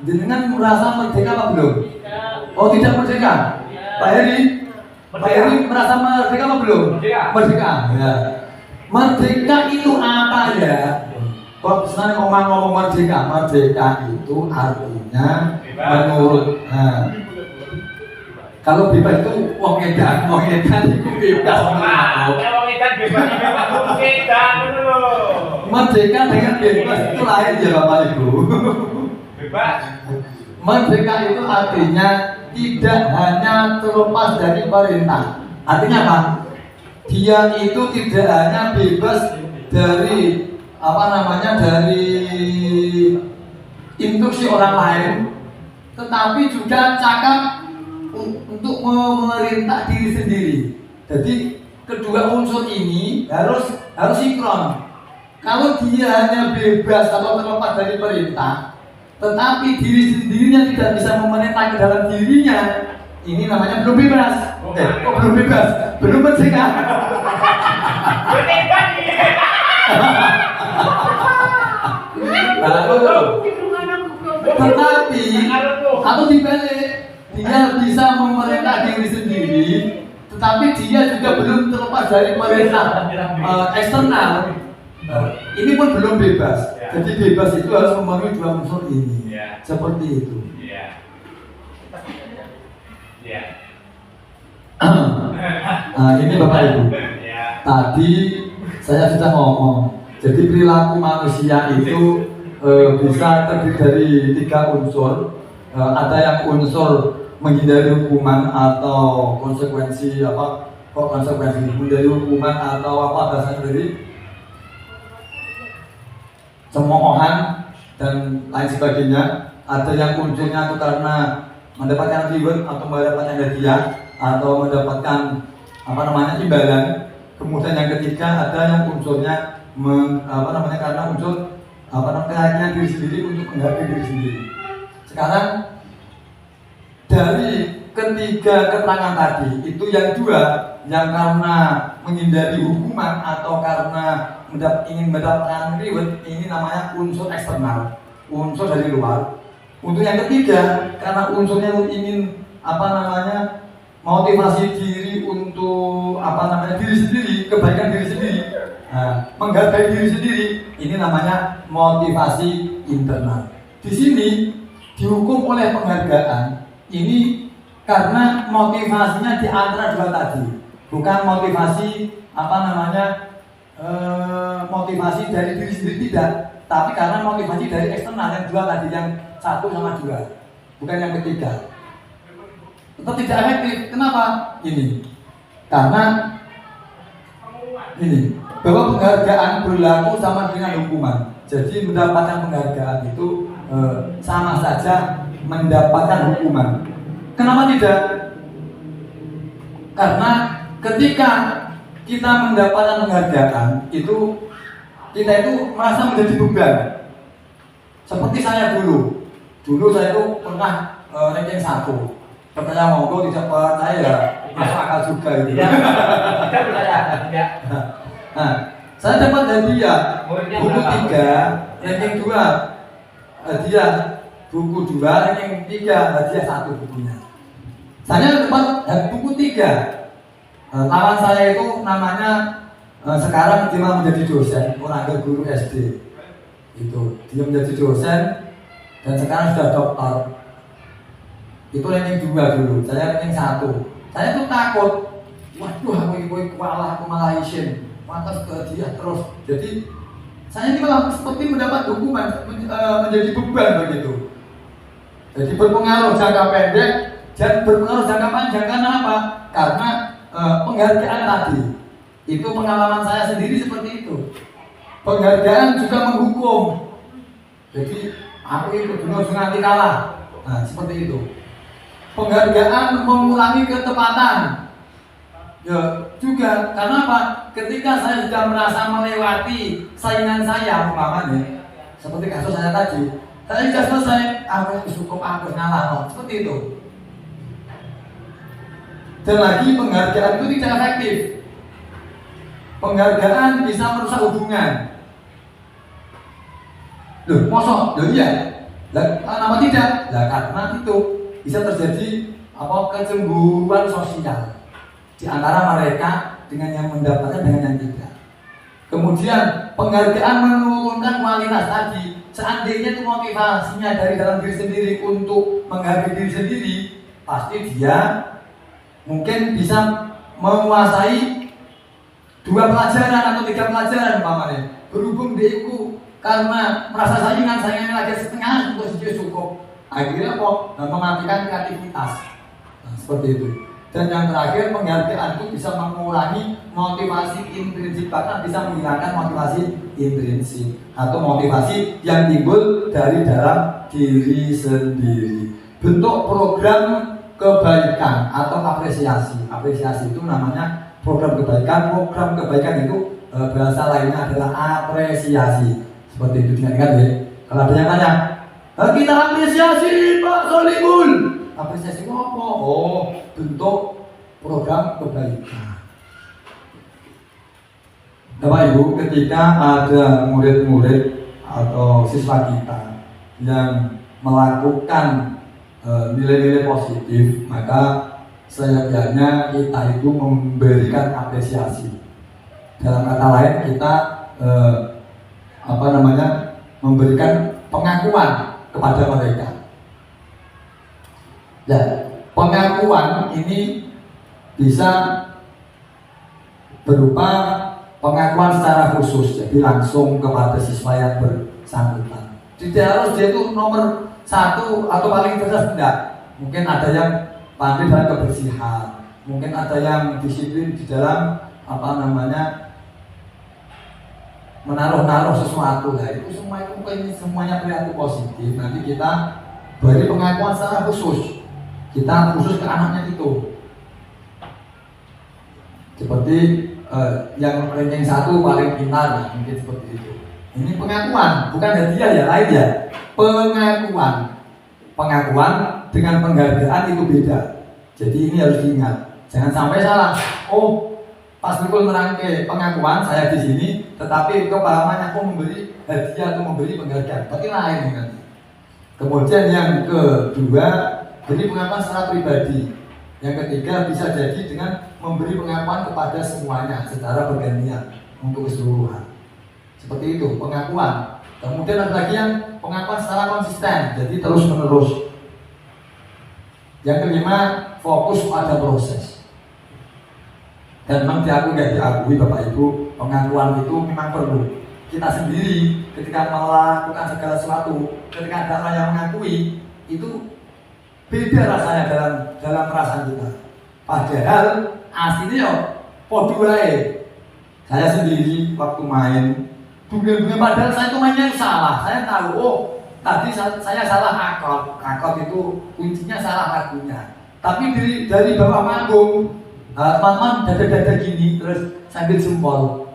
Jenengan merasa merdeka apa belum? Oh, tidak merdeka? Pak Heri? Pak Heri merasa merdeka apa belum? Merdeka. Ya. Merdeka itu apa ya? Kalau misalnya ngomong merdeka itu artinya menurut. Kalau bebas itu wong edan itu bebas. Wong edan bebas dulu. Merdeka dengan bebas itu lain ya Bapak Ibu. Bebas. Merdeka itu artinya tidak hanya terlepas dari perintah. Artinya apa? Dia itu tidak hanya bebas dari dari instruksi orang lain, tetapi juga cakap untuk memerintah diri sendiri. Jadi kedua unsur ini harus sinkron. Kalau dia hanya bebas atau terlepas dari perintah, tetapi diri sendirinya tidak bisa memerintah ke dalam dirinya, ini namanya belum bebas. Kok belum bebas? Belum merdeka. Tetapi atau dibalik, dia bisa memerintah diri sendiri, tetapi dia juga belum terlepas dari perintah eksternal. Ini pun belum bebas. Jadi bebas itu harus memenuhi dua unsur ini. Seperti itu. Nah, ini Bapak Ibu. Tadi saya sudah ngomong. Jadi perilaku manusia itu bisa terdiri dari 3 unsur. Ada yang unsur menghindari hukuman atau konsekuensi menghindari hukuman atau bahasanya dari cemoohan dan lain sebagainya. Ada yang unsurnya itu karena mendapatkan reward atau mendapatkan hadiah atau mendapatkan imbalan. Kemudian yang ketiga ada yang unsurnya karena unsur keyakinan diri sendiri untuk menghargai diri sendiri. Sekarang dari ketiga keterangan tadi itu yang 2 yang karena menghindari hukuman atau karena ingin mendapatkan reward, ini namanya unsur eksternal, unsur dari luar. Untuk yang ketiga karena unsurnya ingin motivasi diri untuk diri sendiri, kebaikan diri sendiri, menghargai diri sendiri, ini namanya motivasi internal. Di sini dihukum oleh penghargaan ini karena motivasinya di antara 2 tadi, bukan motivasi motivasi dari diri sendiri, tidak, tapi karena motivasi dari eksternal yang 2 tadi, yang 1 sama 2, bukan yang ketiga. Tetap tidak efektif. Kenapa? Ini karena bahwa penghargaan berlaku sama dengan hukuman. Jadi mendapatkan penghargaan itu sama saja mendapatkan hukuman. Kenapa tidak? Karena ketika kita mendapatkan penghargaan itu, kita itu merasa menjadi beban. Seperti saya dulu saya itu pernah ranking 1. Katanya monggo tidak percaya ya, masuk akal juga itu. Tidak percaya. Nah, saya dapat hadiah buku 3, ranking 2 hadiah buku 2, ranking 3 hadiah 1 bukunya. Saya dapat buku 3. Lawan saya itu namanya sekarang dia menjadi dosen, orang guru SD. Itu dia menjadi dosen dan sekarang sudah doktor. Itu ranking 2 dulu, saya ranking 1. Saya tuh takut, waduh aku malah isin, mantas ke dia terus. Jadi saya ini malah seperti mendapat hukuman, menjadi beban begitu. Jadi berpengaruh jangka pendek dan berpengaruh jangka panjang. Karena apa? Karena penghargaan tadi. Itu pengalaman saya sendiri seperti itu. Penghargaan juga menghukum. Jadi aku itu dulu nanti kalah. Nah, seperti itu. Penghargaan mengulangi ketepatan. Ya juga, karena apa? Ketika saya sudah merasa melewati saingan saya, umpamanya seperti kasus saya tadi, saya sudah selesai, aku cukup, aku ngalah, seperti itu. Dan lagi penghargaan itu tidak efektif. Penghargaan bisa merusak hubungan. Loh, mosok? Loh iya. Lah, kenapa tidak? Lah karena itu bisa terjadi kecemburuan sosial di antara mereka dengan yang mendapatkan dengan yang tidak. Kemudian penghargaan menurunkan kualitas tadi. Seandainya itu motivasinya dari dalam diri sendiri untuk menghargai diri sendiri, pasti dia mungkin bisa menguasai 2 pelajaran atau 3 pelajaran umpamanya. Berhubung dia itu karena merasa saingannya lagi setengah untuk cukup, akhirnya mematikan kreativitas. Nah, seperti itu. Dan yang terakhir, penghargaan itu bisa mengurangi motivasi intrinsik, bahkan bisa menghilangkan motivasi intrinsik atau motivasi yang timbul dari dalam diri sendiri. Bentuk program kebaikan atau apresiasi. Apresiasi itu namanya program kebaikan. Program kebaikan itu bahasa lainnya adalah apresiasi. Seperti itu, ingat ya. Kalau ada yang tanya, kita apresiasi Pak Solimul. Apresiasi apa? Oh, bentuk program kebaikan. Bapak Ibu, ketika ada murid-murid atau siswa kita yang melakukan nilai-nilai positif, maka seyogyanya kita itu memberikan apresiasi. Dalam kata lain, kita memberikan pengakuan kepada mereka. Dan pengakuan ini bisa berupa pengakuan secara khusus, jadi langsung kepada siswa yang bersangkutan. Tidak harus dia itu nomor 1 atau paling cerdas, tidak. Mungkin ada yang pandai dalam kebersihan, mungkin ada yang disiplin di dalam menaruh sesuatu. Nah, itu semuanya perilaku positif. Nanti kita beri pengakuan secara khusus. Kita khusus ke anaknya itu. Seperti yang ranking 1 paling pintar, ya, mungkin seperti itu. Ini pengakuan, bukan hadiah ya, lain ya. Pengakuan dengan penghargaan itu beda. Jadi ini harus diingat. Jangan sampai salah. Oh, pas Mikul merangkai pengakuan saya di sini, tetapi kepahamannya aku memberi hadiah atau memberi penghargaan. Tapi lain nanti. Kemudian yang kedua, beri pengakuan secara pribadi. Yang ketiga bisa jadi dengan memberi pengakuan kepada semuanya secara bergantian untuk keseluruhan. Seperti itu pengakuan. Kemudian ada lagi yang pengakuan secara konsisten, jadi terus menerus. Yang kelima, fokus pada proses. Dan memang diakui Bapak Ibu, pengakuan itu memang perlu. Kita sendiri ketika melakukan segala sesuatu, ketika ada orang yang mengakui, itu beda rasanya dalam perasaan kita. Padahal aslinya podo wae. Saya sendiri waktu main dunia padahal saya itu mainnya salah. Saya tahu, oh tadi saya salah akord itu kuncinya salah lagunya. Tapi dari bawah panggung, teman-teman dada-dada gini terus sambil jempol,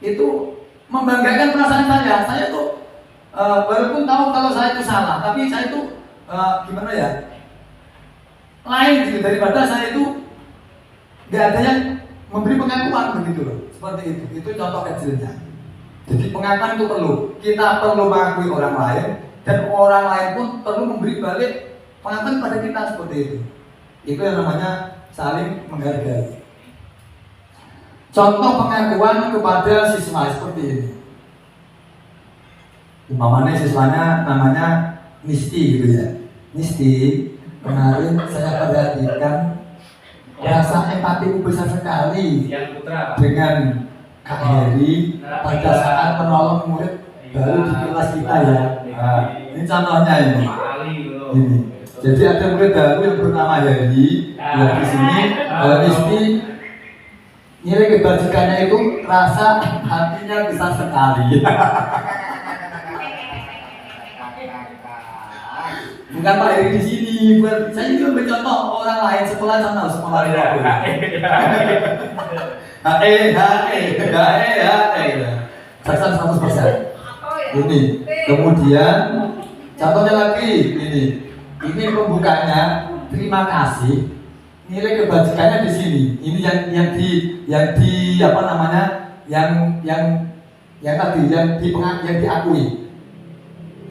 itu membanggakan perasaan saya. Saya tuh walaupun tahu kalau saya itu salah, tapi saya itu gimana ya, lain gitu daripada saya itu nggak ada yang memberi pengakuan begitu loh. Seperti itu contoh kecilnya. Jadi pengakuan itu perlu. Kita perlu mengakui orang lain, dan orang lain pun perlu memberi balik pengakuan pada kita seperti itu. Itu yang namanya saling menghargai. Contoh pengakuan kepada siswa seperti ini. Umpamanya siswanya namanya Misti gitu ya. Misti, kemarin saya perhatikan rasa empatimu besar sekali dengan Kak Heri pada saat menolong murid baru di kelas kita ya. Ini contohnya ini. Jadi ada murid baru yang bernama Heri. Yang di sini Misti nilai kebajikannya itu rasa hatinya besar sekali. Bukan Pak Heri di sini, bukan. Saya juga mencontoh orang lain sekolah sama sekolah lain. Saksan 100%. Ini. Kemudian contohnya lagi ini. Ini pembukanya. Terima kasih. Nilai kebajikannya di sini. Ini yang diakui.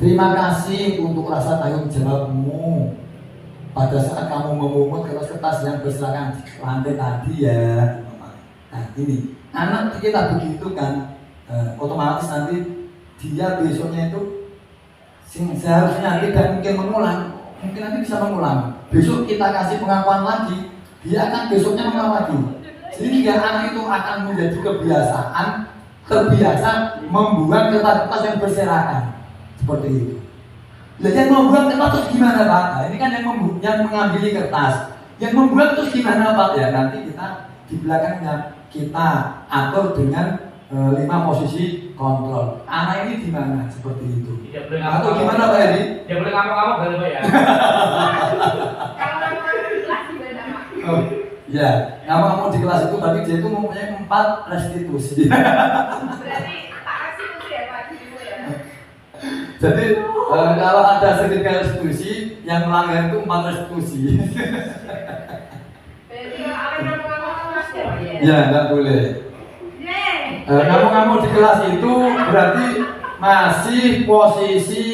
Terima kasih untuk rasa tanggung jawabmu pada saat kamu memungut kertas yang berserakan di lantai tadi ya. Nah ini anak kita begitu kan, otomatis nanti dia besoknya itu seharusnya tidak mungkin mengulang, mungkin nanti bisa mengulang. Besok kita kasih pengakuan lagi, dia akan besoknya mengulang lagi. Sehingga anak itu akan menjadi terbiasa membuang kertas-kertas yang berserakan. Seperti itu. Lah yang membuang kertas terus gimana Pak? Nah, ini kan yang mengambil kertas. Yang membuang terus gimana Pak? Ya nanti kita di belakangnya kita atur dengan 5 posisi kontrol. Anak ini di mana? Seperti itu. Atau gimana Pak Edi? Dia boleh ngamuk-ngamuk kan Pak ya? Ya, ngamuk-ngamuk di kelas itu berarti dia itu mempunyai 4 restitusi. Berarti tak restitusi ya Pak Ibu ya. Jadi kalau ada sertifikat restitusi yang melanggar itu 4 restitusi. Berarti kalau akan ngomong-ngomong Mas ya. Ya, nggak boleh. Yeay. Ngamuk-ngamuk di kelas itu berarti masih posisi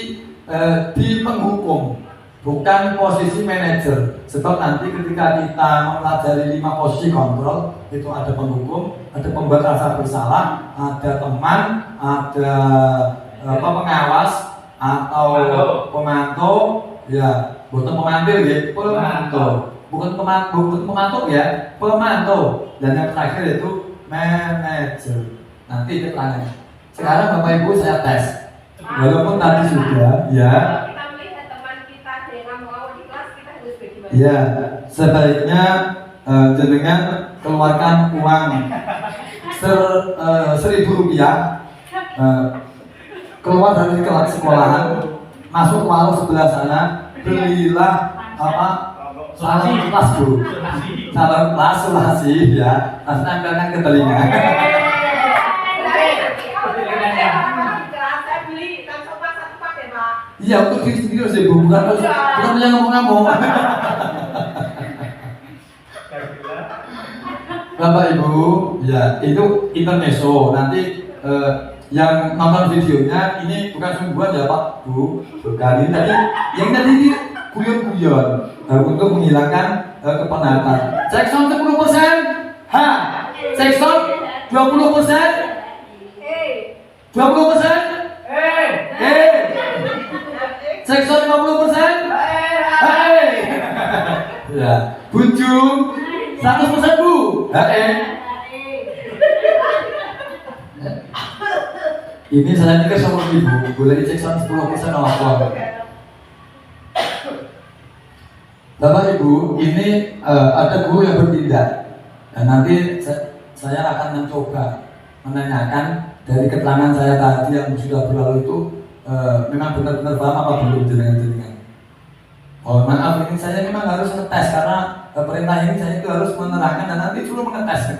di penghukum, bukan posisi manajer. Sebab nanti ketika kita mempelajari 5 posisi kontrol, itu ada penghukum, ada pembuat rasa bersalah, ada teman, ada pengawas atau pemantau, ya bukan pemantil ya, pemantau, bukan pemantau ya, pemantau. Dan yang terakhir itu manajer. Nanti keterangannya. Sekarang Bapak Ibu saya tes. Walaupun tadi sudah, ya. Kalau kita melihat teman kita ada yang ngomong-ngomong di kelas, kita harus bagaimana? Ya, sebaiknya jenengan keluarkan uang 1.000 rupiah, keluar dari kelas sekolahan, masuk ke warung sebelah sana, belilah apa? Salam kelas Bu, salam kelas sulasi ya, terus tempelkan ke telinga. Iya, untuk diri sendiri harus ibu, bukan yang ngomong-ngomong. Bapak Ibu, ya itu intermezzo. Nanti yang nonton videonya ini bukan sungguhan ya Pak Bu, bukan ini tadi. Yang tadi ini guyon-guyon untuk menghilangkan kepenatan. Sekson 10%, ha. Sekson 20%, 20%, Sekson 50%, hei. Ya, Bunjung 100% Bu, hei. Ini saya pikir sama Ibu, boleh dicek 10% apa? Bapak Ibu, ini ada guru yang bertindak. Dan nanti saya akan mencoba menanyakan dari keterangan saya tadi yang sudah berlalu itu memang benar-benar paham apa belum jenengan-jenengan. Oh maaf, ini saya memang harus ngetes karena perintah ini saya itu harus menerangkan dan nanti suruh mengetes.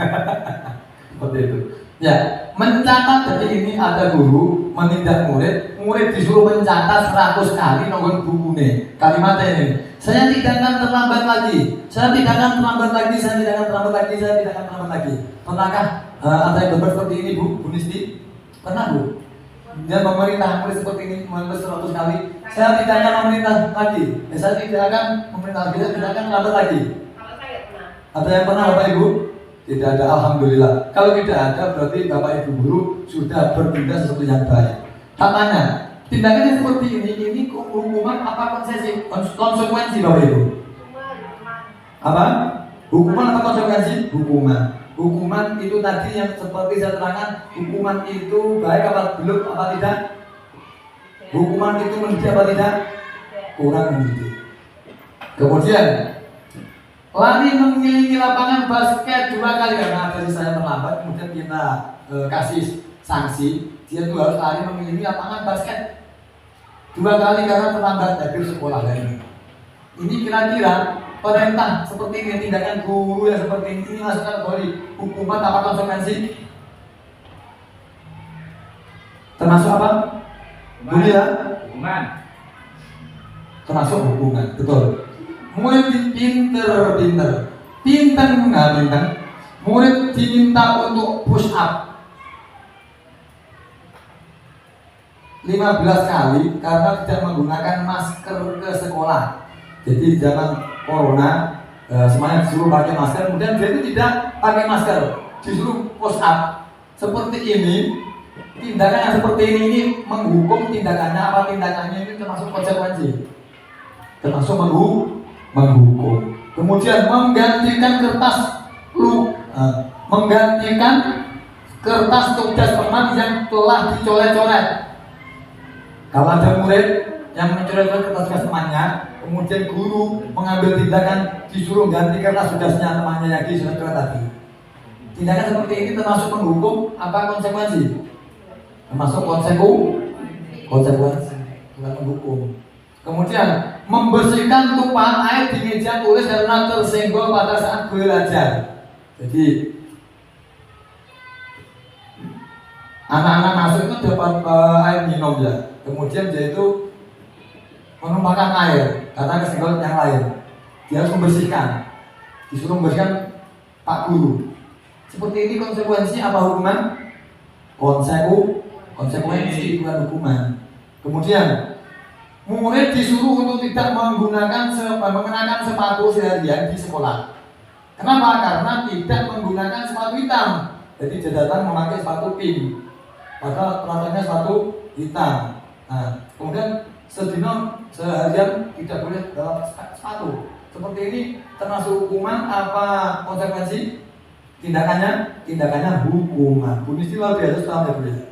Seperti itu. Ya, mencatat jadi ini ada guru menindak murid, murid disuruh mencatat 100 kali nongol bukunya. Kalimatnya ini, saya tidak akan terlambat lagi, saya tidak akan terlambat lagi, saya tidak akan terlambat lagi, saya tidak akan terlambat lagi. Pernahkah ada yang gambar seperti ini Bu Nisti? Pernah Bu? Dan pemerintah murid seperti ini menulis 100 kali, saya tidak akan memerintah lagi, saya tidak akan memerintah lagi, saya tidak akan terlambat lagi. Kalau saya pernah. Ada yang pernah Bapak Ibu? Tidak ada, alhamdulillah. Kalau tidak ada, berarti Bapak Ibu guru sudah bertindak sesuatu yang baik. Tak tanya, tindakan yang seperti ini hukuman apa konsekuensi Bapak Ibu? Apa? Hukuman apa konsekuensi? Hukuman. Hukuman itu tadi yang seperti saya terangkan, hukuman itu baik apa belum apa tidak? Hukuman itu mendidik apa tidak? Kurang mendidik. Kemudian lari mengelilingi lapangan basket 2 kali karena dari saya terlambat, kemudian kita kasih sanksi, dia tuh harus lari mengelilingi lapangan basket 2 kali karena terlambat dari sekolah lain. Ini kira-kira perintah seperti ini, tindakan guru yang seperti ini masuk kategori hukuman apa konsekuensi? Termasuk apa? Guru ya? Hukuman. Termasuk hukuman, betul. Murid pinter, murid diminta untuk push up 15 kali karena tidak menggunakan masker ke sekolah. Jadi zaman corona semuanya disuruh pakai masker, kemudian dia itu tidak pakai masker, disuruh push up. Seperti ini, tindakan yang seperti ini menghukum tindakannya apa tindakannya ini termasuk konsekuensi, termasuk menghukum. Kemudian menggantikan kertas tugas teman yang telah dicoret-coret. Kalau ada murid yang mencoret-coret kertas tugas temannya, kemudian guru mengambil tindakan disuruh ganti kertas tugasnya temannya yang dicoret-coret tadi. Tindakan seperti ini termasuk menghukum apa konsekuensi? Termasuk konsekuensi, bukan menghukum. Kemudian membersihkan tumpahan air di meja tulis karena tersenggol pada saat belajar. Jadi anak-anak masuk itu dapat air minum ya. Kemudian dia itu menumpahkan air karena kesenggol yang lain. Dia harus membersihkan. Disuruh membersihkan Pak Guru. Seperti ini konsekuensi apa hukuman? Konsekuensi bukan hukuman. Kemudian murid disuruh untuk tidak mengenakan sepatu seharian di sekolah. Kenapa? Karena tidak menggunakan sepatu hitam. Jadi dia datang memakai sepatu pink. Padahal peraturannya sepatu hitam. Nah, kemudian seharian tidak boleh bawa sepatu. Seperti ini termasuk hukuman apa konsekuensi? Tindakannya hukuman. Bunyi luar biasa setelah boleh.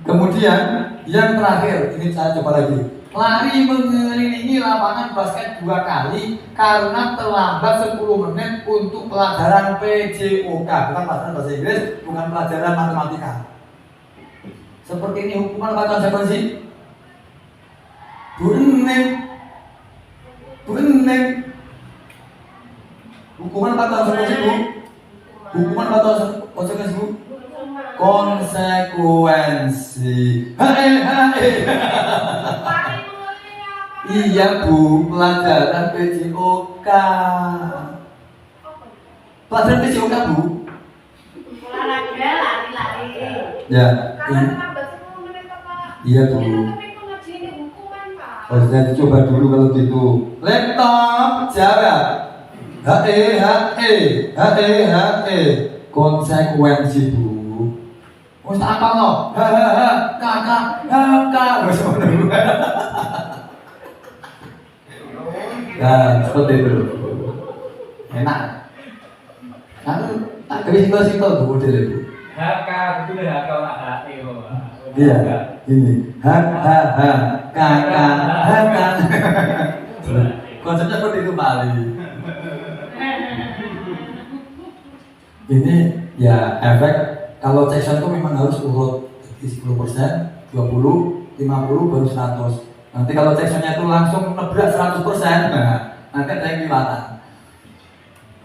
Kemudian yang terakhir, ini saya coba lagi. Lari mengelilingi lapangan basket 2 kali karena terlambat 10 menit untuk pelajaran PJOK. Bukan pelajaran bahasa Inggris, bukan pelajaran matematika. Seperti ini hukuman apa konsekuensi? Bereneng. Hukuman apa konsekuensi, Bu? Hukuman apa konsekuensi, Bu? Konsekuensi. Iya, Bu, pelajaran PJOK. Pelajaran PJOK, Bu. Olahraga lari-lari. Ya. Karena terlambat 10 menit, Pak. Iya, Bu. Tapi itu ngaji ini hukuman, Pak. Oh, jadi coba dulu kalau gitu. Laptop jawab. Konsekuensi, Bu. Wis tak apa lo? Kakak. Wis ngono. Nah, seperti itu. Enak. Aku tak kira-kira Bu model itu. HK, betul ya, HK lah HE. Iya, ini. Kakak. Konsepnya seperti itu, Pak Ali. Ini ya efek kalau section itu memang harus urut. Jadi 10%, 20, 50 baru 100. Nanti kalau sectionnya itu langsung nebrak 100%, nanti ada yang kelihatan.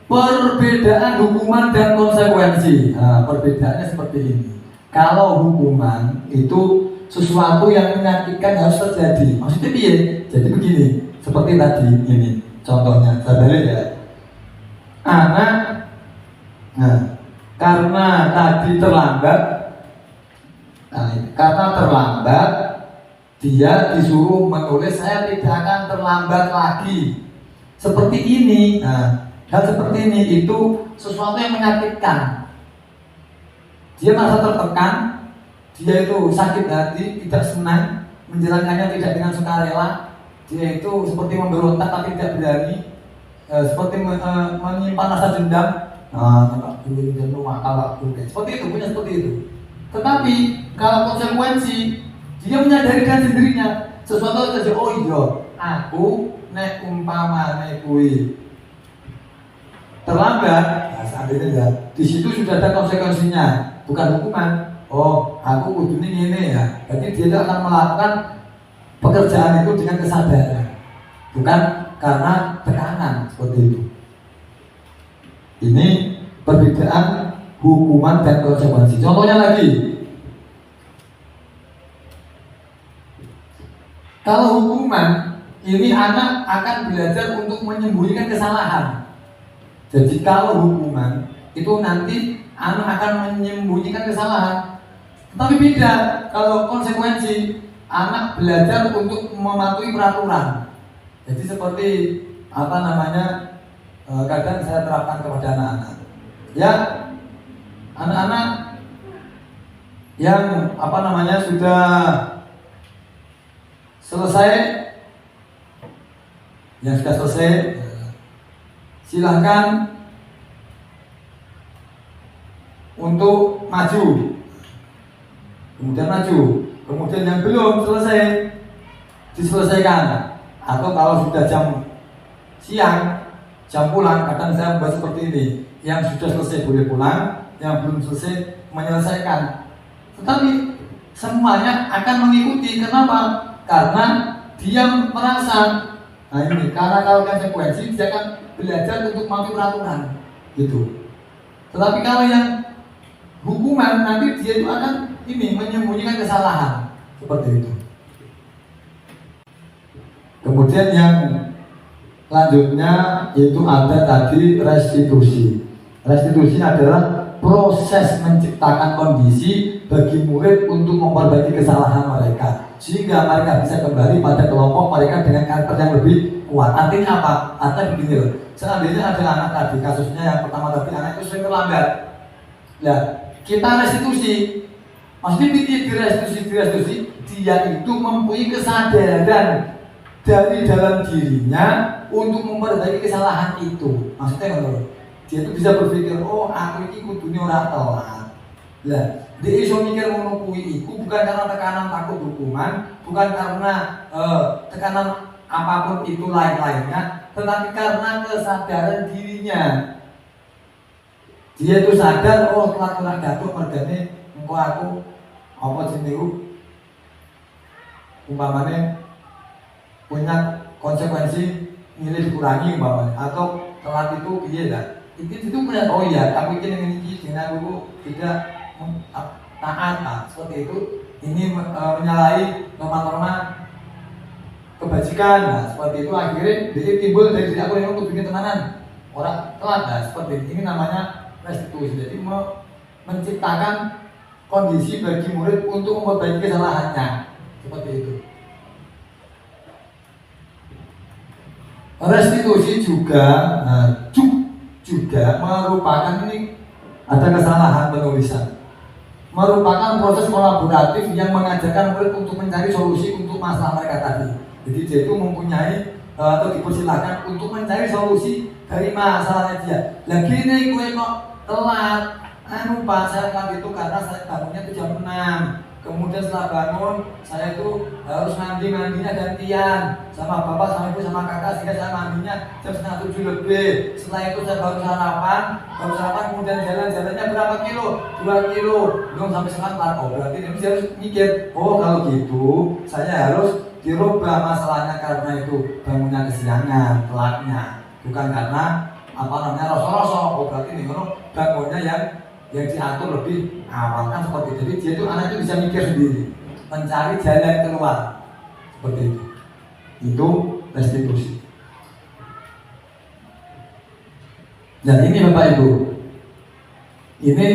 Perbedaan hukuman dan konsekuensi. Nah, perbedaannya seperti ini. Kalau hukuman itu sesuatu yang menyakitkan harus terjadi. Maksudnya piye? Jadi begini, seperti tadi ini contohnya. Saya balik ya. Anak, karena tadi terlambat, dia disuruh menulis saya tidak akan terlambat lagi. Seperti ini. Hal seperti ini itu sesuatu yang menyakitkan. Dia merasa tertekan, dia itu sakit hati, tidak senang, menjalankannya tidak dengan sukarela. Dia itu seperti memberontak tapi tidak berani, seperti menyimpan rasa dendam. Seperti itu, punya seperti itu. Tetapi kalau konsekuensi, dia menyadari dengan sendirinya sesuatu saja. Oh iya, aku nek umpamane kuwi terlambat, nah seandainya ya, di situ sudah ada konsekuensinya, bukan hukuman. Oh, aku kudune ngene ya. Berarti dia akan melakukan pekerjaan itu dengan kesadaran, bukan karena tekanan seperti itu. Ini perbedaan hukuman dan konsekuensi. Contohnya lagi, kalau hukuman ini anak akan belajar untuk menyembunyikan kesalahan. Jadi kalau hukuman itu nanti anak akan menyembunyikan kesalahan. Tapi beda kalau konsekuensi, anak belajar untuk mematuhi peraturan. Jadi seperti kadang saya terapkan kepada anak-anak. Ya, anak-anak yang sudah selesai, silahkan untuk maju, kemudian yang belum selesai diselesaikan. Atau kalau sudah jam siang, jam pulang, kadang saya membuat seperti ini. Yang sudah selesai boleh pulang, yang belum selesai menyelesaikan. Tetapi semuanya akan mengikuti. Kenapa? Karena dia merasa, nah ini karena kalau konsekuensi dia akan belajar untuk mampu peraturan, gitu. Tetapi kalau yang hukuman nanti dia itu akan ini menyembunyikan kesalahan seperti itu. Kemudian yang selanjutnya itu ada tadi restitusi. Restitusi adalah proses menciptakan kondisi bagi murid untuk memperbaiki kesalahan mereka sehingga mereka bisa kembali pada kelompok mereka dengan karakter yang lebih kuat. Artinya apa? Artinya begini loh. Seandainya ada anak tadi, kasusnya yang pertama tadi anak itu sering terlambat. Nah, kita restitusi. Maksudnya direstitusi, dia itu mempunyai kesadaran dari dalam dirinya untuk memperbaiki kesalahan itu. Maksudnya kalau dia itu bisa berpikir, oh aku ini kudunya ora telat. Lah, dia iso mikir ngono kuwi iku bukan karena tekanan takut hukuman, bukan karena tekanan apapun itu lain-lainnya, tetapi karena kesadaran dirinya. Dia itu sadar, oh telat jatuh mergane engko aku apa jenenge umpamane punya konsekuensi nilai dikurangi umpamanya atau telat itu piye dah. Itu melihat oh iya aku ini dengan aku tidak taat seperti itu, ini menyalahi norma-norma kebajikan. Nah seperti itu akhirnya dia timbul dari diri aku yang untuk bikin tenanan orang telat. Nah seperti ini namanya restitusi. Jadi menciptakan kondisi bagi murid untuk memperbaiki kesalahannya seperti itu. Restitusi juga merupakan ini ada kesalahan penulisan, merupakan proses kolaboratif yang mengajarkan murid untuk mencari solusi untuk masalah mereka tadi. Jadi dia itu mempunyai atau dipersilakan untuk mencari solusi dari masalahnya dia. Lagi ini gue kok telat, Pak saya telat itu karena saya bangunnya itu jam 6. Kemudian setelah bangun, saya itu harus mandinya gantian sama bapak, sama ibu, sama kakak, sehingga saya mandinya jam 6:30 lebih. Setelah itu saya baru sarapan, kemudian jalannya berapa kilo? 2 kilo. Belum sampai sekarang. Oh berarti ini saya harus mikir, oh kalau gitu saya harus dirubah masalahnya karena itu bangunnya kesiangan, telatnya, bukan karena rasa-rasa. Oh berarti ini bangunnya yang diatur lebih awal kan seperti itu. Jadi dia itu anak itu bisa mikir sendiri, mencari jalan keluar seperti itu. Itu restitusi. Dan ini Bapak Ibu, ini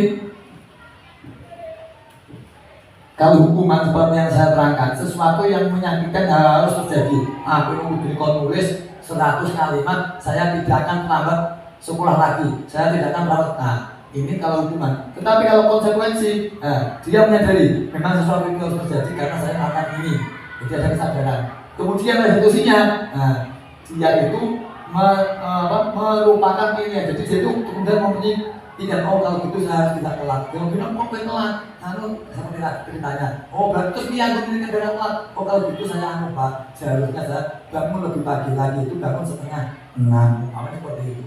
kalau hukuman seperti yang saya terangkan, sesuatu yang menyakitkan harus terjadi. Aku memberi nulis 100 kalimat, saya tidak akan terlambat sekolah lagi, saya tidak akan merawat. Nah, ini kalau hukuman. Tetapi kalau konsekuensi, dia menyadari memang sesuatu itu harus terjadi karena saya akan ini. Jadi ada kesadaran. Kemudian restitusinya, dia itu merupakan ini. Jadi dia itu kemudian mempunyai tidak, oh kalau gitu saya harus tidak telat. Kalau bilang kok telat, seperti ceritanya. Oh berarti terus dia aku ini kendaraan telat. Oh kalau gitu saya Pak, seharusnya saya bangun lebih pagi lagi, itu bangun 5:30. Apa seperti itu.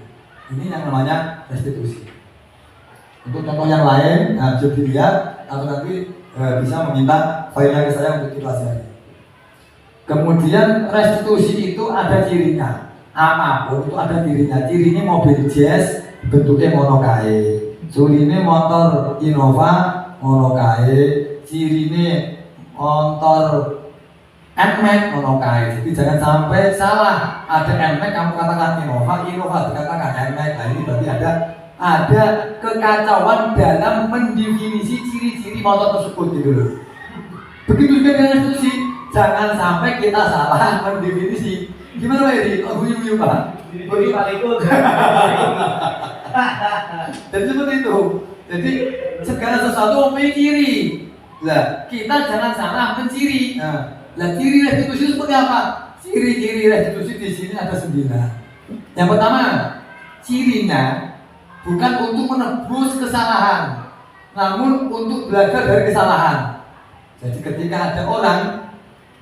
Ini yang namanya restitusi. Untuk contoh yang lain, bisa dilihat atau nanti bisa meminta filenya ke saya untuk dipelajari. Kemudian restitusi itu ada cirinya. Apapun itu ada cirinya. Cirinya mobil jazz bentuknya mono kae. Surine motor Innova mono kae. Cirine motor NMAX mono kae. Jadi jangan sampai salah. Ada NMAX kamu katakan Innova dikatakan NMAX. Nah ini berarti ada kekacauan dalam mendefinisi ciri-ciri motor tersebut gitu loh. Begitu juga dengan restitusi, jangan sampai kita salah mendefinisi. Gimana Pak Edi? Oh guyu Pak. Jadi Pak ikut. Jadi seperti itu. Jadi segala sesuatu mempunyai ciri. Nah, kita jangan salah menciri. Nah, ciri restitusi seperti apa? Ciri-ciri restitusi di sini ada 9. Yang pertama, cirinya bukan untuk menebus kesalahan, namun untuk belajar dari kesalahan. Jadi ketika ada orang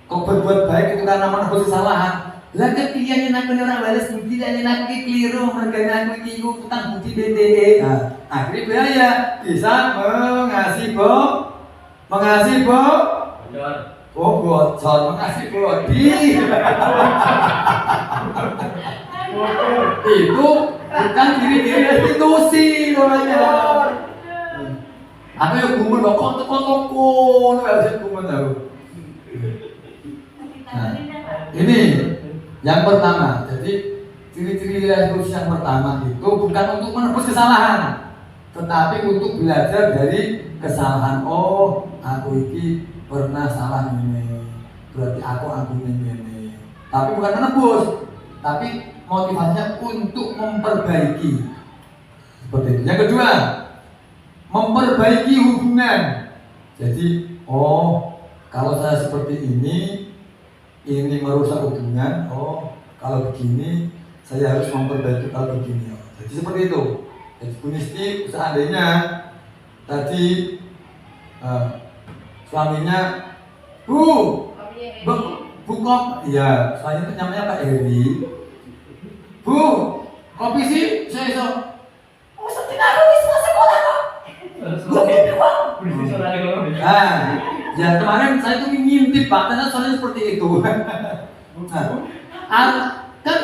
kok berbuat baik itu karena menebus kesalahan, lah ketika nyenak orang balas budi dan nyenak keliru, mereka aku ikut utang budi BDE. Akhirnya bahaya bisa mengasih bocor. Oh bocor, makasih Bodi. Itu bukan ciri-ciri restitusi namanya. Aku yang gumun kok kontok-kontokku, nggak gumun aku. Nah, ini yang pertama. Jadi ciri-ciri restitusi yang pertama itu bukan untuk menebus kesalahan, tetapi untuk belajar dari kesalahan. Oh, aku ini pernah salah ini, berarti aku ini. Tapi bukan menebus, tapi motivasinya untuk memperbaiki. Seperti itu. Yang kedua, memperbaiki hubungan. Jadi, oh, kalau saya seperti ini merusak hubungan. Oh, kalau begini, saya harus memperbaiki kalau begini. Jadi seperti itu. Jadi Bu Nisti, seandainya tadi suaminya, Bu kok, iya, soalnya itu namanya Pak Eri. Bu, kopi sih, saya iso. Oh, seperti aku bisa sekolah kok. Nah, ya kemarin saya tuh ngintip Pak, karena soalnya seperti itu. Nah, kan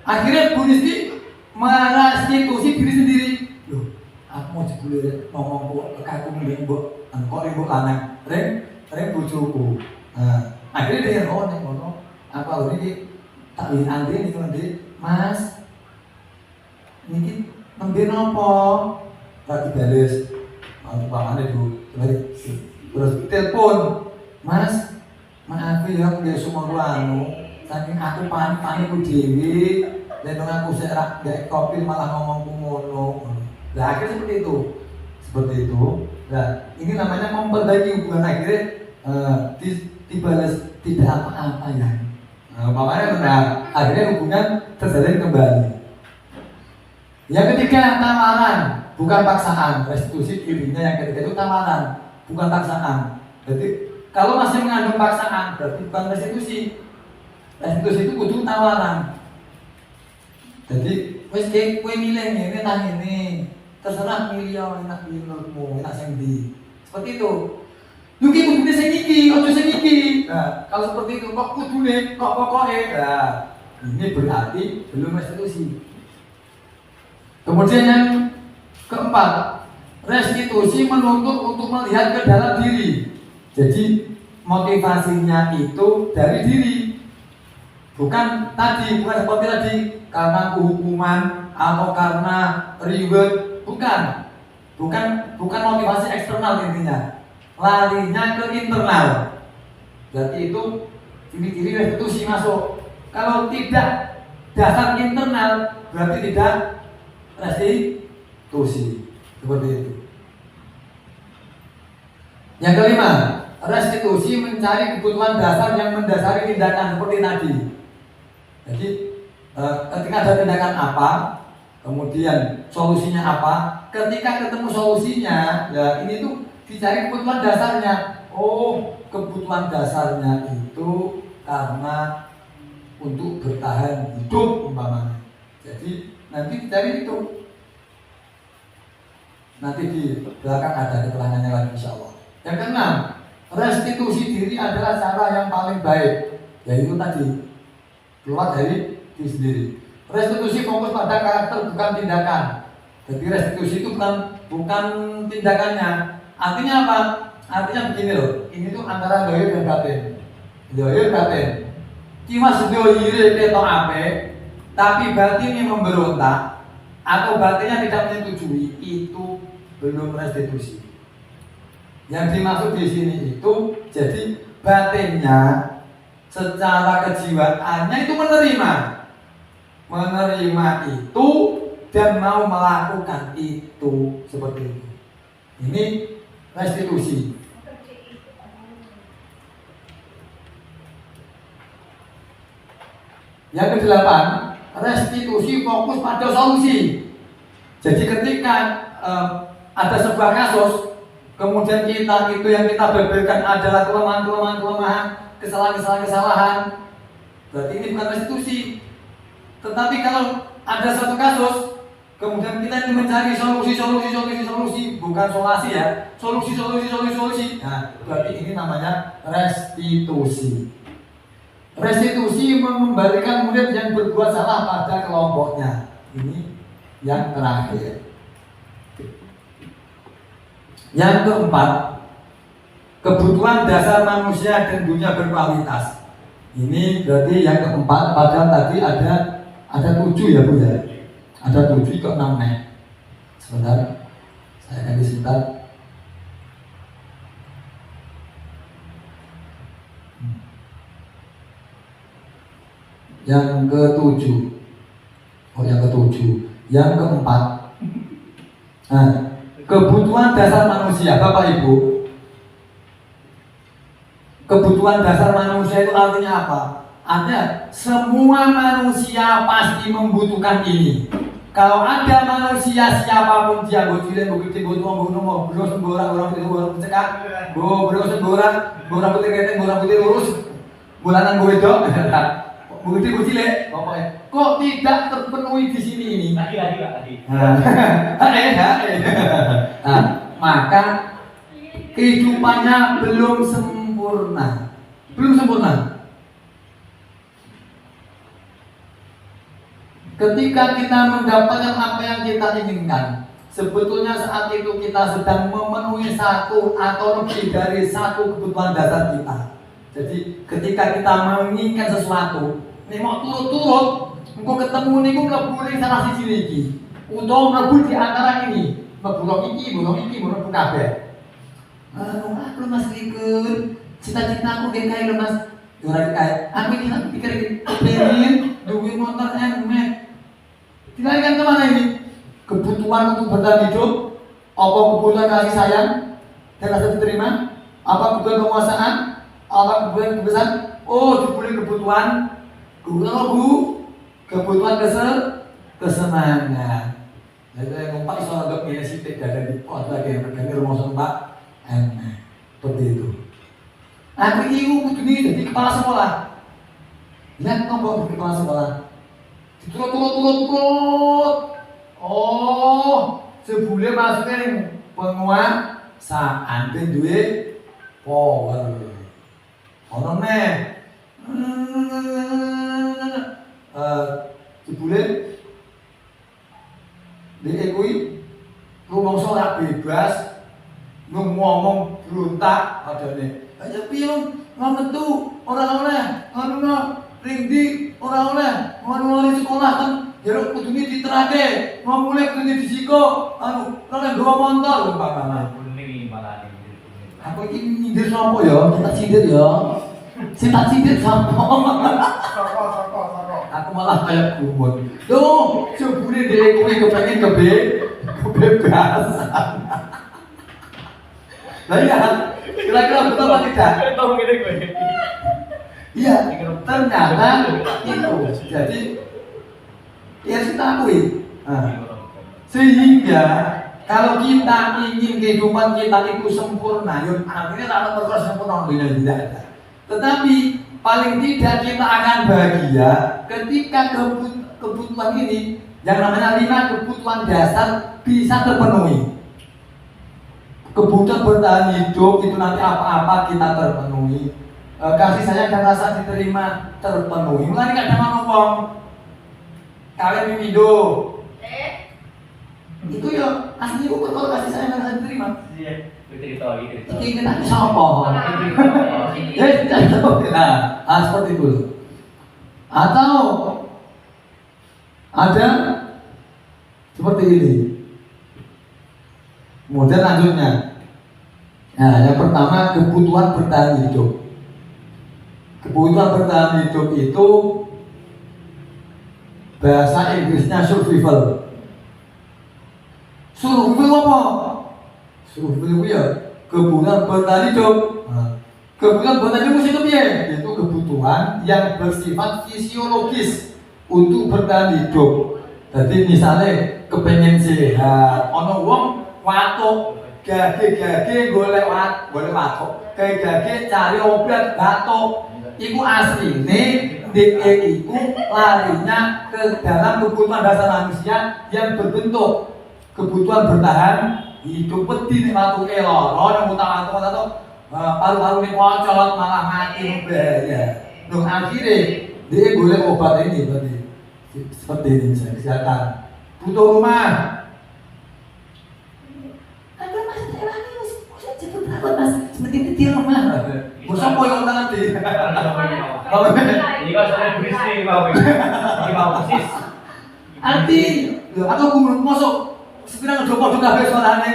akhirnya Bu Nisti merestitusi diri sendiri. Loh, aku mau jebule ngomong ke aku ning mbok, engko ibu lanang, reng bojoku. Nah, akhirnya dia ning ngono. Apa ini tak win Andre nih Andre, Mas. Niki nembe napa? Lagi bales. Pamane Bu, terus telepon. Mas, maaf ya aku biasa mau saking aku panik-panikku dhewe, lan aku sik ra ndek kopi malah ngomongku ngono. Lah akhirnya seperti itu. Seperti itu. Nah, ini namanya memperbaiki hubungan akhirnya dibalas tidak apa-apa ya. Makanya benar, akhirnya hubungan terjalin kembali. Yang ketiga, tawaran, bukan paksaan. Restitusi dirinya yang ketiga itu tawaran, bukan paksaan. Jadi kalau masih mengandung paksaan, berarti bukan restitusi. Restitusi itu kudu tawaran. Jadi, wes kowe milih ngene nang ngene. Terserah milih enak menurutmu, enak sing ndi. Seperti itu. Yuki kudune sing iki, ojo sing iki. Nah, kalau seperti itu kok kudune, kok pokoke. Nah, ini berarti belum restitusi. Kemudian yang keempat, restitusi menuntut untuk melihat ke dalam diri. Jadi motivasinya itu dari diri. Bukan seperti tadi karena hukuman atau karena reward, bukan motivasi eksternal intinya. Larinya ke internal. Berarti itu ciri-ciri restitusi masuk. Kalau tidak dasar internal, berarti tidak restitusi. Seperti itu. Yang kelima, restitusi mencari kebutuhan dasar yang mendasari tindakan seperti tadi. Jadi ketika ada tindakan apa, kemudian solusinya apa, ketika ketemu solusinya, ya ini tuh dicari kebutuhan dasarnya. Oh, kebutuhan dasarnya itu karena untuk bertahan hidup umpamanya. Jadi nanti dicari itu. Nanti di belakang ada keterangannya lagi insya Allah. Yang keenam, restitusi diri adalah cara yang paling baik, yaitu tadi keluar dari diri sendiri. Restitusi fokus pada karakter bukan tindakan. Jadi restitusi itu bukan tindakannya. Artinya apa? Artinya begini loh. Ini tuh antara zahir dan batin. Zahir batin. Cuma sedohire ketok ape, tapi batinnya memberontak atau batinnya tidak menyetujui, itu belum restitusi. Yang dimaksud di sini itu jadi batinnya secara kejiwaannya itu menerima itu dan mau melakukan itu seperti itu. Ini restitusi. Yang kedelapan, restitusi fokus pada solusi. Jadi ketika ada sebuah kasus, kemudian kita itu yang kita beberkan adalah kelemahan, kesalahan, berarti ini bukan restitusi. Tetapi kalau ada satu kasus, Kemudian kita ingin mencari solusi, bukan solasi ya. Solusi. Nah, berarti ini namanya restitusi. Restitusi mengembalikan murid yang berbuat salah pada kelompoknya. Ini yang terakhir. Yang keempat, kebutuhan dasar manusia dan dunia berkualitas. Ini berarti yang keempat, padahal tadi ada 7 ya Bu ya. Ada 7 kok 6 nih. Sebentar, saya ganti sebentar. Yang ke-7. Oh, yang ke-7. Yang keempat. Nah, kebutuhan dasar manusia, Bapak Ibu. Kebutuhan dasar manusia itu artinya apa? Artinya semua manusia pasti membutuhkan ini. Kalau ada manusia siapapun dia, bocilin, bukti, butuh, belum semborak, orang putih, orang cekak, belum semborak, orang putih keteng, orang putih lurus, bulanan gue dok, bukti bocilin, pokoknya. Kok tidak terpenuhi di sini ini? Tadi. Nah, maka kehidupannya belum sempurna. Ketika kita mendapatkan apa yang kita inginkan, sebetulnya saat itu kita sedang memenuhi satu atau lebih dari satu kebutuhan dasar kita. Jadi ketika kita menginginkan sesuatu, ini mau turut-turut, engkau ketemu nih, engkau mlebu salah siji niki, utawa mlebu di antara ini, mlebu iki, mlebu kabeh. Aku Mas Rikun, cita-citaku kayak lho Mas. Ora kayak, aku ini pikir pengen duwe motor NMAX. Dilarikan kemana ini? Kebutuhan untuk bertahan hidup? Apa kebutuhan kasih sayang dan rasa diterima? Apa kebutuhan penguasaan? Apa kebutuhan kebebasan? Oh, dibeli kebutuhan apa Bu? Kebutuhan kesenangan. Jadi saya ngumpak iso anggap ini sitik dan di kok lagi yang regane rumah numpak enak. Seperti itu. Aku ini kudu jadi kepala sekolah. Lihat nombor kepala sekolah. Turut. Oh, sebulan masuknya penguasaan dan duit power. Ono nih. Sebulan diekui rumah sholat bebas, ngomong berontak adane. Aja piye metu orang-orang ngono ringdi orang-orang ngono sekolah kan jeruk kudune diterake mau mulai kudune disiko kalau nggawa motor umpamane Kuning malah ini. aku iki nyindir sapa ya kita sindir ya sing tak sindir sapa Soko. aku malah kayak gumun tuh sebune dhek kuwi kepengin kebebasan lah ya kira-kira betul apa tidak? Tahu gini gue. Iya, ternyata itu. Jadi ya kita akui. Sehingga kalau kita ingin kehidupan kita itu sempurna, ya akhirnya tak terus sempurna dunia tidak ada. Tetapi paling tidak kita akan bahagia ketika kebutuhan ini yang namanya 5 kebutuhan dasar bisa terpenuhi. Kebutuhan bertahan hidup itu nanti apa-apa kita terpenuhi. Kasih sayang dan rasa diterima terpenuhi. Mulai nggak ada ngomong kalian mimido. Itu ya asli itu kalau kasih sayang dan rasa diterima. Iya, cerita. Ini kita siapa? Ya tidak tahu. Nah, seperti itu. Atau ada seperti ini. Kemudian lanjutnya. Nah, yang pertama kebutuhan bertahan hidup. Kebutuhan bertahan hidup itu bahasa Inggrisnya survival. Survival apa? Survival ya kebutuhan bertahan hidup. Kebutuhan bertahan hidup itu piye? Itu kebutuhan yang bersifat fisiologis untuk bertahan hidup. Jadi misalnya kepengen sehat, ono wong watuk, gage golek watuk, gage cari obat batuk. Iku asline DE itu larinya ke dalam kebutuhan dasar manusia yang berbentuk kebutuhan bertahan hidup peti nih waktu eloro yang utama atau paru-paru ini pocot malah mati bahaya. Nuh akhirnya dia boleh obat ini berarti seperti ini misalnya kesehatan butuh rumah. Ada mas saya cepet takut mas seperti itu rumah. Bosok koyo nanti. Ini kan soalnya berisik mau ini mau persis. Arti, atau gue masuk sekarang coba juga habis suaranya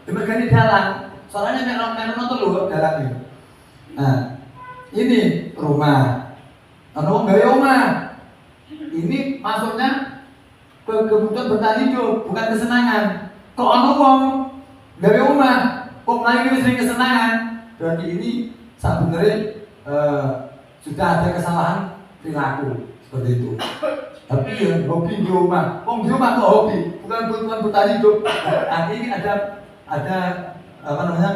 demikian jalan. Suaranya memang nonton lu jalan ini. Nah, ini rumah. Ono gawe omah. Ini masuknya ke kebutuhan bertahan hidup, bukan kesenangan. Kok ono wong gawe omah, kok lagi sering kesenangan? Berarti ini sebenarnya sudah ada kesalahan perilaku seperti itu. Tapi ya hobi di rumah, di rumah kok hobi, bukan kebutuhan bertahan hidup. Artinya ini ada apa namanya?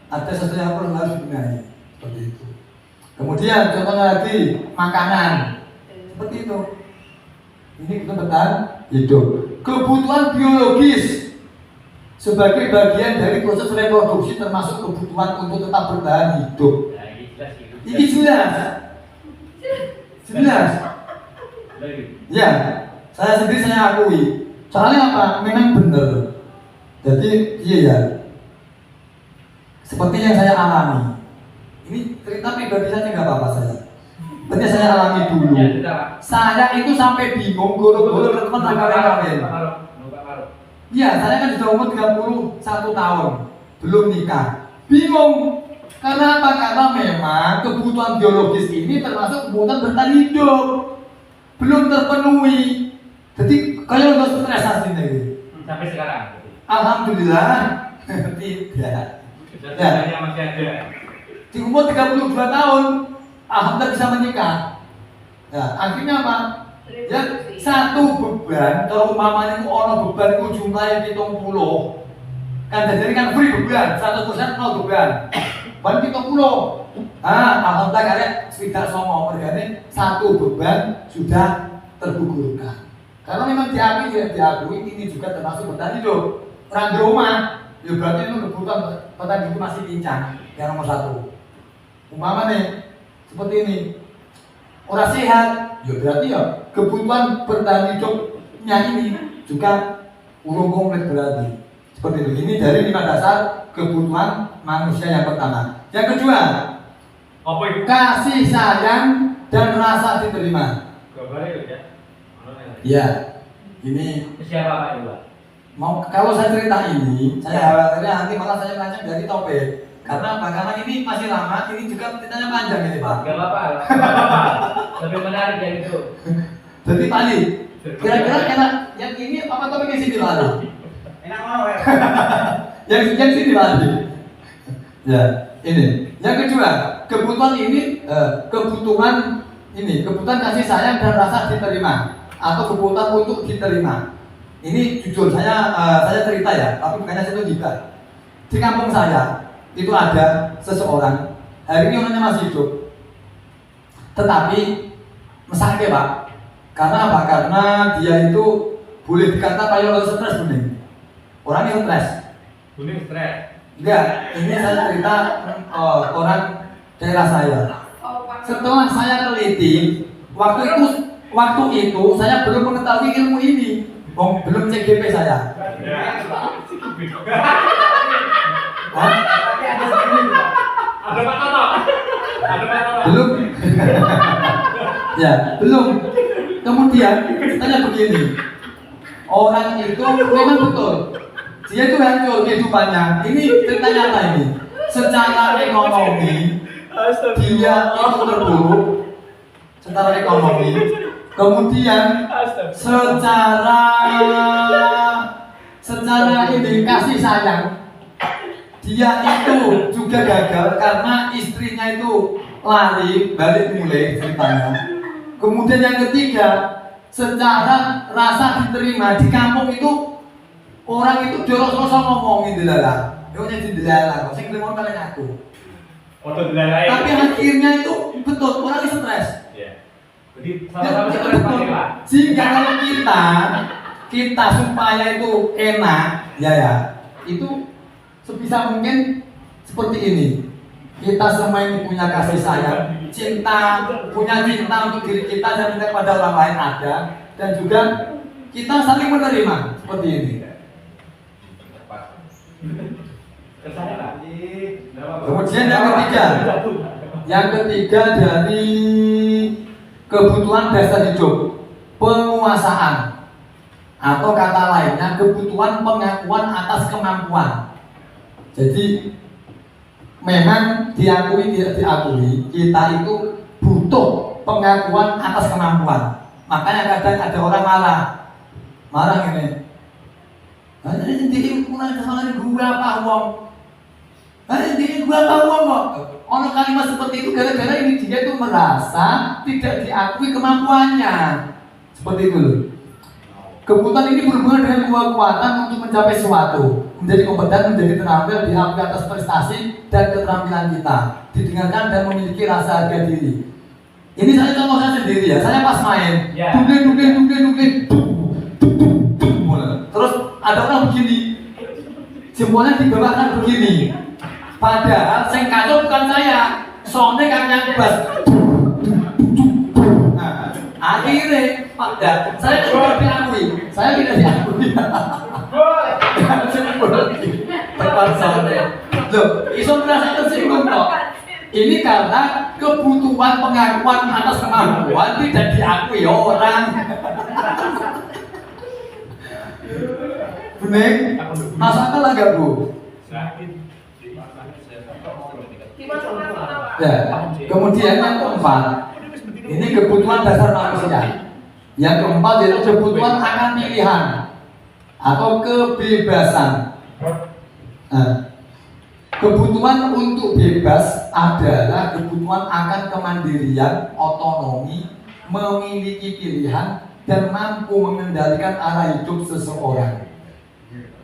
Ada sesuatu yang harus dibenahi seperti itu. Kemudian contohnya lagi makanan seperti itu. Ini kebutuhan bertahan hidup. Kebutuhan biologis sebagai bagian dari proses reproduksi termasuk kebutuhan untuk tetap bertahan hidup. Ini jelas. Ya, saya sendiri saya akui. Soalnya apa? Memang benar. Jadi iya ya. Seperti yang saya alami. Ini cerita pribadi saja nggak apa-apa saya. Berarti saya alami dulu. Saya itu sampai bingung guru-guru teman kawin. Iya, saya kan sudah umur 31 tahun, belum nikah. Bingung. Karena apa? Karena memang kebutuhan biologis ini termasuk kebutuhan bertahan hidup. Belum terpenuhi. Jadi kalian udah stres aslinya gitu. Sampai sekarang. Alhamdulillah tidak. Ya. Masih ada. Di umur 32 tahun, alhamdulillah bisa menikah. Ya, akhirnya apa? Ya, satu beban, kalau umpamanya ono beban itu jumlahnya 70. Kan jadi kan free beban, 100% nol beban. Ban 70. Alhamdulillah karena tidak somo mergane satu beban sudah tergugurkan. Karena memang diakui ini juga termasuk bertahan hidup. Orang di rumah, ya berarti itu kebutuhan bertahan hidup masih pincang. Yang nomor 1. Umpamanya seperti ini, orang sehat, ya berarti ya kebutuhan bertahan hidupnya ini juga urung komplit berarti. Seperti itu. Ini dari 5 dasar kebutuhan manusia yang pertama. Yang kedua, apa itu? kasih sayang dan rasa diterima. Gambarnya ya. Ya, ini Siapa Pak Ibu? mau kalau saya cerita ini, saya khawatirnya nanti malah saya merancang dari topik. Karena apa? Karena ini masih lama, ini juga ceritanya panjang ini Pak. Gak apa-apa. Lebih menarik dari itu. Jadi Pak Ali, kira-kira enak yang ini apa topiknya sini Pak Ali? Enak mau ya. yang sini Pak Ali. Ya, ini. Yang kedua, kebutuhan ini kebutuhan kasih sayang dan rasa diterima atau kebutuhan untuk diterima. Ini jujur saya cerita ya, tapi bukannya saya juga. Di kampung saya itu ada seseorang, hari ini orangnya masih hidup, tetapi mesake Pak. Karena apa? Karena dia itu boleh dikata paling stres bening. Orangnya stres. Kuning stres. Enggak, ini saya cerita orang daerah saya. Setelah saya teliti, waktu itu saya belum mengetahui ilmu ini. Belum CGP saya. Ada Pak Toto. Belum. Ya, belum. Kemudian tanya begini. Orang itu memang betul. Dia itu hancur kehidupannya. Ini cerita nyata ini. Secara ekonomi dia itu terpuruk. Secara ekonomi. Kemudian secara ini kasih sayang dia itu juga gagal karena istrinya itu lari balik mulai ceritanya. Kemudian yang ketiga, secara rasa diterima di kampung itu orang itu joros-joros ngomongin delala, yang delala, kok sing ngomong kalian aku. Untuk delala. Tapi akhirnya itu betul orang stres. Jadi sama-sama stres pakai Pak. Sehingga kalau kita supaya itu enak, ya, itu sebisa mungkin seperti ini. Kita semua ini punya kasih sayang, punya cinta untuk diri kita dan kepada orang lain ada, dan juga kita saling menerima seperti ini. Kemudian yang ketiga dari kebutuhan dasar hidup, penguasaan, atau kata lainnya kebutuhan pengakuan atas kemampuan. Jadi memang diakui tidak diakui, kita itu butuh pengakuan atas kemampuan. Makanya kadang ada orang marah ini. Ini kurang kesalahan gua apa uang? Ini gua apa uang kok? Orang kalimat seperti itu gara-gara ini dia itu merasa tidak diakui kemampuannya. Seperti itu loh. Kebutuhan ini berhubungan dengan kekuatan untuk mencapai sesuatu, menjadi kompeten, menjadi terampil, diakui atas prestasi dan keterampilan kita, didengarkan dan memiliki rasa harga diri. Ini saya contoh saya sendiri ya. Saya pas main, dublin, terus ada orang begini, jempolnya dibawahkan begini. Padahal yang kacau bukan saya, soalnya kan yang bas. Akhirnya, saya tidak diakui. Loh, iso merasa tersinggung kok. Ini karena kebutuhan pengakuan atas kemampuan tidak diakui orang. Bening, masuk akal agak Bu? Ya, kemudian yang keempat, ini kebutuhan dasar manusia. Yang keempat yaitu kebutuhan akan pilihan atau kebebasan. Kebutuhan untuk bebas adalah kebutuhan akan kemandirian, otonomi, memiliki pilihan, dan mampu mengendalikan arah hidup seseorang.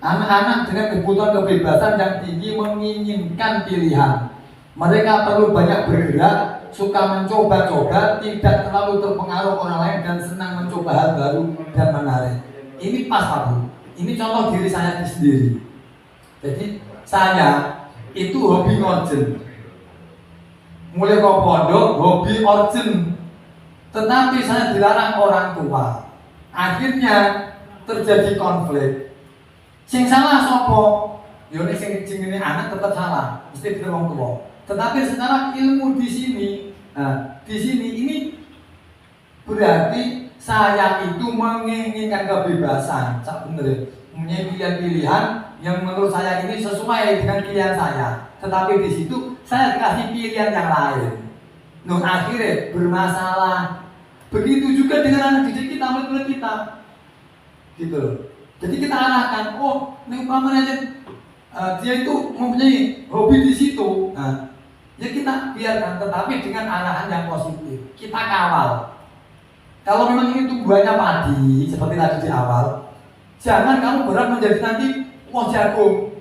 Anak-anak dengan kebutuhan kebebasan yang tinggi menginginkan pilihan. Mereka perlu banyak bergerak, suka mencoba-coba, tidak terlalu terpengaruh orang lain, dan senang mencoba hal baru dan menarik. Ini pas Pak Bu. Ini contoh diri saya sendiri. Jadi saya itu hobi ngorjen. Mulai ke pondok, hobi orjen. Tetapi saya dilarang orang tua. Akhirnya terjadi konflik. Sing salah sopo? Yo nek sing jenenge anak tetap salah, mesti ditemu wong tua. Tetapi secara ilmu di sini ini berarti saya itu menginginkan kebebasan, sak bener, punya pilihan-pilihan yang menurut saya ini sesuai dengan pilihan saya. Tetapi di situ saya dikasih pilihan yang lain. Nah akhirnya bermasalah. Begitu juga dengan anak didik kita, murid-murid kita, gitu loh. Jadi kita arahkan, oh, ini umpamanya dia itu mempunyai hobi di situ. Nah, ya kita biarkan, tetapi dengan arahan yang positif. Kita kawal. Kalau memang ini tumbuhannya padi, seperti tadi di awal, jangan kamu berharap menjadi nanti jagung.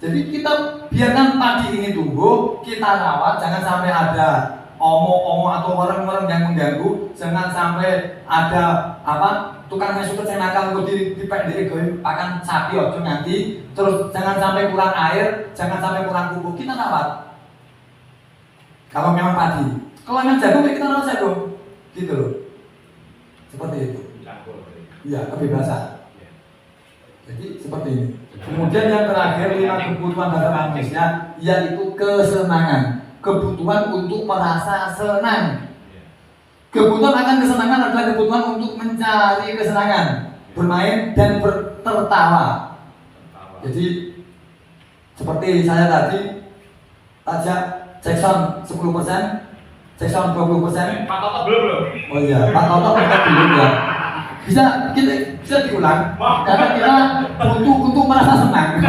Jadi kita biarkan padi ini tumbuh, kita rawat, jangan sampai ada omong-omong atau orang-orang yang mengganggu, jangan sampai ada tukang yang suka nakal untuk pakan sapi ojo nanti, terus jangan sampai kurang air, jangan sampai kurang pupuk, kita rawat. Kalau memang padi, kalau memang jagung kita rawat jagung, gitu loh, seperti itu. Iya, kebebasan. Jadi seperti ini. Kemudian yang terakhir 5 kebutuhan dasar manusia yaitu kesenangan. Kebutuhan untuk merasa senang. Kebutuhan akan kesenangan adalah kebutuhan untuk mencari kesenangan, bermain dan tertawa. Jadi seperti saya tadi ajak cek sound 10%, cek sound 20%. Pak Toto belum. Oh iya, Pak Toto kita belum ya. Bisa diulang karena kita butuh untuk merasa senang.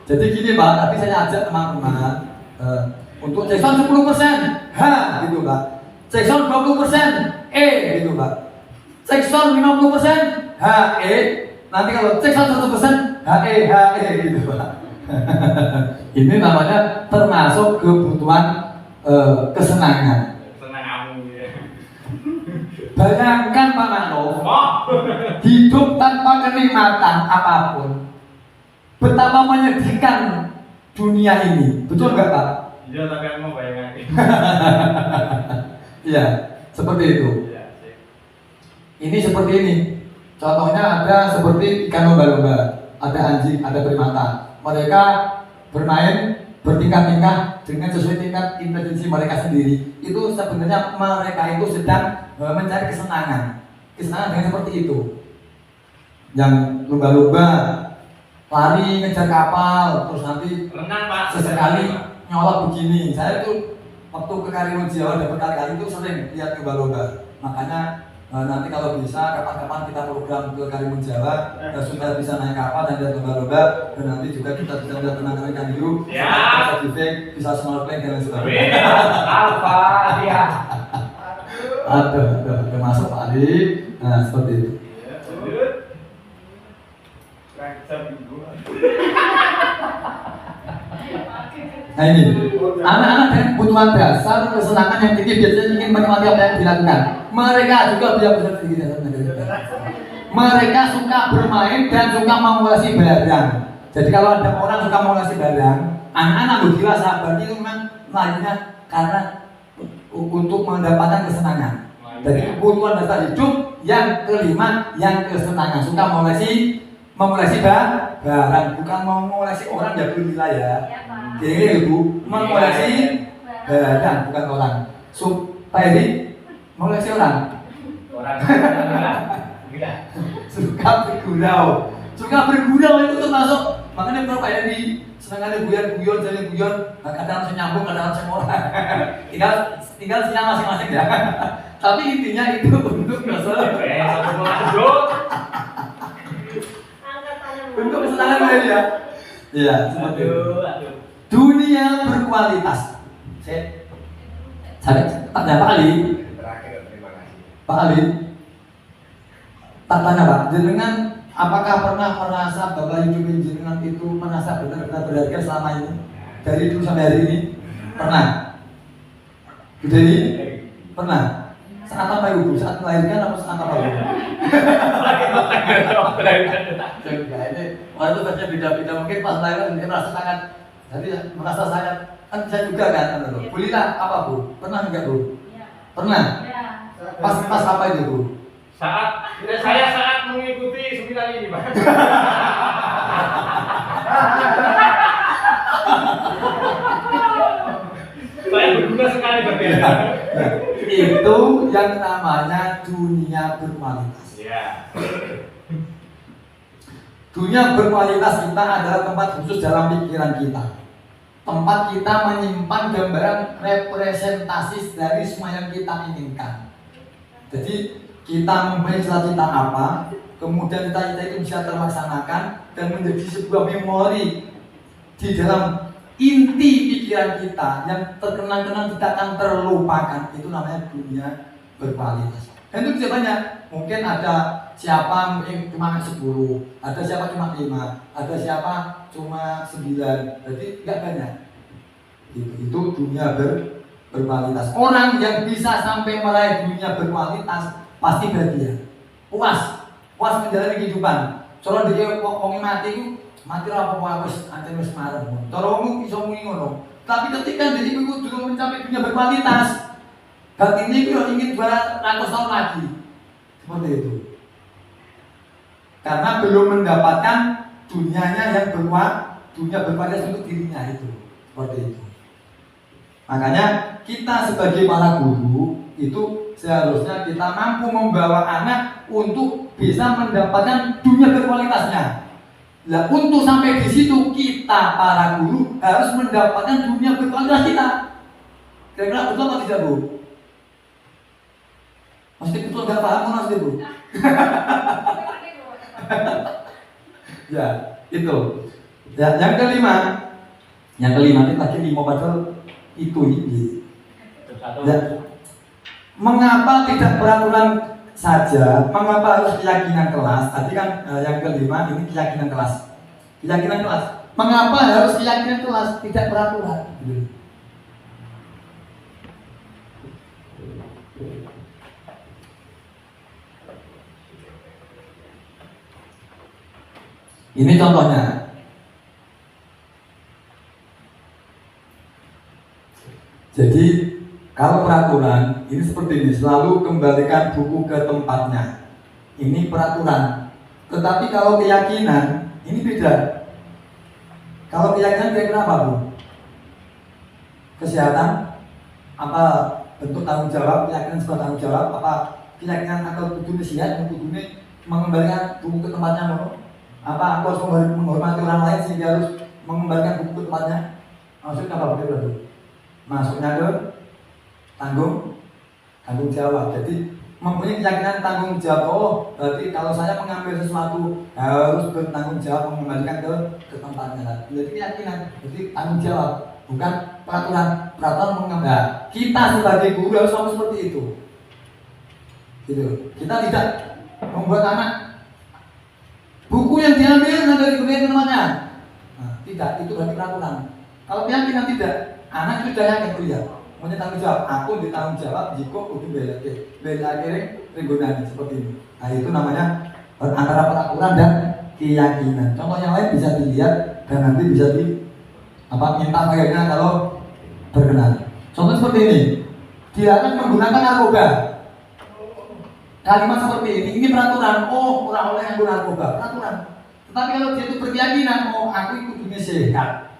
Jadi gini Pak, tapi saya ajak teman-teman untuk cek sound 10%, gitu Pak. Cek sound 20%, gitu Pak. Cek sound 50%, Nanti kalau cek sound 100%, gitu Pak. Ini namanya termasuk kebutuhan kesenangan. Senang kamu. Bayangkan Pak Makno, Oh. hidup tanpa kenikmatan apapun, betapa menyedihkan dunia ini, betul nggak Pak? Iya, tapi aku mau bayangin. Iya, seperti itu. Iya, sih. Ini seperti ini. Contohnya ada seperti ikan lomba-lomba, ada anjing, ada primata. Mereka bermain bertingkat-tingkat dengan sesuai tingkat intelijensi mereka sendiri. Itu sebenarnya mereka itu sedang mencari kesenangan. Kesenangan dengan seperti itu. Yang lumba-lumba lari ngejar kapal, terus nanti Renang, Pak. sesekali nyolot begini. Saya itu waktu ke Karimun Jawa dapat kali-kali itu sering lihat lumba-lumba. Makanya nanti kalau bisa kapan-kapan kita program ke Karimun Jawa, sudah bisa naik kapal dan lihat lumba-lumba, dan nanti juga kita bisa lihat tenang ikan biru, Ya. bisa diving, bisa snorkeling dan lain sebagainya. Apa dia? Ada masuk Pak Ali. Nah seperti itu. Lanjut. Rancang dulu. Nah ini, anak-anak dengan kebutuhan dasar kesenangan yang tinggi biasanya ingin menikmati apa yang dilakukan. Mereka juga bisa tinggi. Mereka suka bermain dan suka mengoleksi barang. Jadi kalau ada orang suka mengoleksi barang, anak-anak dewasa berarti itu memang lainnya karena untuk mendapatkan kesenangan. Jadi kebutuhan dasar hidup yang kelima, yang kesenangan, suka mengoleksi barang, bukan mau mengoleksi orang ya beli ya. Ya, Pak. Jadi ibu mengoleksi barang bukan orang. Pak Edi mengoleksi orang. Orang. Gila. Suka bergurau itu termasuk. Makanya kalau Pak Edi senangannya guyon, jadi guyon, kadang saya nyambung, kadang saya moral. tinggal siang masing-masing ya. Tapi intinya itu untuk Satu lanjut. untuk kesenangan Pak Edi ya. Iya, seperti itu. Aduh. Dunia berkualitas. Saya tanya Pak Ali. Terakhir, terima kasih. Pak Ali, tak tanya Pak, jenengan apakah pernah merasa bahwa hidup jenengan itu merasa benar-benar berharga selama ini? Dari dulu sampai hari ini? Pernah? Jadi? Pernah? Saat apa ibu? Saat melahirkan atau saat apa ibu? Ini waktu baca beda-beda, mungkin pas melahirkan dia merasa sangat, jadi merasa sangat, kan saya juga kan, Bulila apa Bu? Pernah enggak Bu? Pernah? Ya. Pas apa itu Bu? Saya saat mengikuti seminar ini, Pak. Saya berguna sekali bagi Anda. Itu yang namanya dunia berkualitas. Ya. Dunia berkualitas kita adalah tempat khusus dalam pikiran kita. Tempat kita menyimpan gambaran representasi dari semua yang kita inginkan. Jadi kita mempunyai cita-cita apa, kemudian cita-cita itu bisa terlaksanakan dan menjadi sebuah memori di dalam inti pikiran kita yang terkenang-kenang tidak akan terlupakan. Itu namanya dunia berkualitas. Dan itu bisa banyak. Mungkin ada siapa mungkin cuma 10, ada siapa cuma 5, ada siapa cuma 9. Berarti enggak banyak. Itu dunia berkualitas. Orang yang bisa sampai meraih dunia berkualitas pasti bahagia, puas menjalani kehidupan. Kalau dia wong mati itu mati lah apa wis anten wis marem. Kalau wong iso muni ngono. Tapi ketika diri itu belum mencapai dunia berkualitas, hati ini ingin 200 tahun lagi. Seperti itu. Karena belum mendapatkan dunianya yang dunia berkualitas untuk dirinya itu. Seperti itu. Makanya kita sebagai para guru itu seharusnya kita mampu membawa anak untuk bisa mendapatkan dunia berkualitasnya. Nah, untuk sampai di situ kita para guru harus mendapatkan dunia berkualitas kita. Kira-kira betul atau tidak Bu? Masih betul nggak paham masih Bu? Ya itu. Ya, yang kelima ini lagi 5 padahal itu ini. Ya. Mengapa tidak peraturan saja? Mengapa harus keyakinan kelas? Tadi kan yang kelima ini keyakinan kelas. Keyakinan kelas. Mengapa harus keyakinan kelas tidak peraturan? Ini contohnya. Jadi kalau peraturan ini seperti ini, selalu kembalikan buku ke tempatnya. Ini peraturan. Tetapi kalau keyakinan ini beda. Kalau keyakinan kira-kira apa, Bu? Kesehatan, apa bentuk tanggung jawab, keyakinan sebuah tanggung jawab, apa keyakinan atau kudu sehat, kudu mengembalikan buku ke tempatnya, Bu? Apa aku harus menghormati orang lain sehingga harus mengembalikan buku ke tempatnya? Maksudnya apa begitu? Masuknya ke tanggung jawab. Jadi mempunyai keyakinan tanggung jawab. Oh, berarti kalau saya mengambil sesuatu harus bertanggung jawab mengembalikan ke tempatnya. Jadi keyakinan, jadi tanggung jawab, bukan peraturan. Peraturan mengambil. Kita sebagai guru harus sama seperti itu. Gitu. Kita tidak membuat anak buku yang diambil nanti diberikan ke temannya. Nah, tidak, itu berarti peraturan. Kalau keyakinan tidak, anak sudah yakin, oh iya, punya tanggung jawab. Aku ditanggung jawab jika kudu bela kiri ringgonane seperti ini. Nah, itu namanya antara peraturan dan keyakinan. Contoh yang lain bisa dilihat dan nanti bisa minta kayaknya kalau berkenan. Contoh seperti ini, dilarang menggunakan narkoba. Kalimat seperti ini peraturan. Oh, orang oleh yang narkoba, peraturan. Tetapi kalau dia itu berkeyakinan, oh aku kudunya sehat.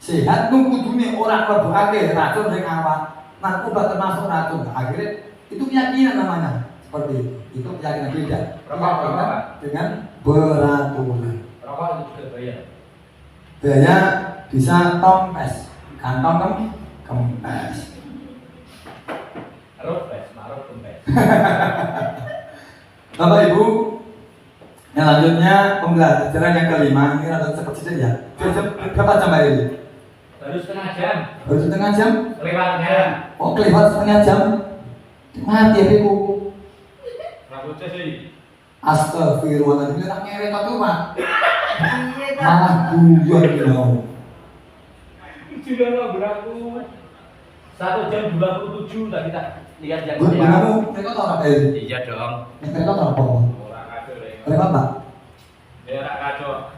Sehat tuh kudunya orang berbuat racun dengan awak. Narkoba termasuk racun. Akhirnya itu keyakinan namanya. Seperti itu. Itu keyakinan beda. Rokok dengan peraturan. Rokok itu juga bayar. Biaya bisa tompes, kantong kempes. Maruf kempes. Bapak Ibu, yang selanjutnya pembelajaran yang kelima ini rada cepat saja ya. Berapa jam Pak ini? Baru setengah jam. Baru setengah jam? Kelewatnya. Oh, kelewat setengah jam. Mati ya Ibu. Rambutnya sih. Astagfirullahaladzim, tak ngerek tuh Pak. Malah guyon gitu. Sudah lah berlaku 1 jam 27 tak kita lihat jam. Kamu mereka tahu apa ini? Iya dong. Mereka tahu apa? Orang kacau deh. Mereka Pak? Ya orang kacau.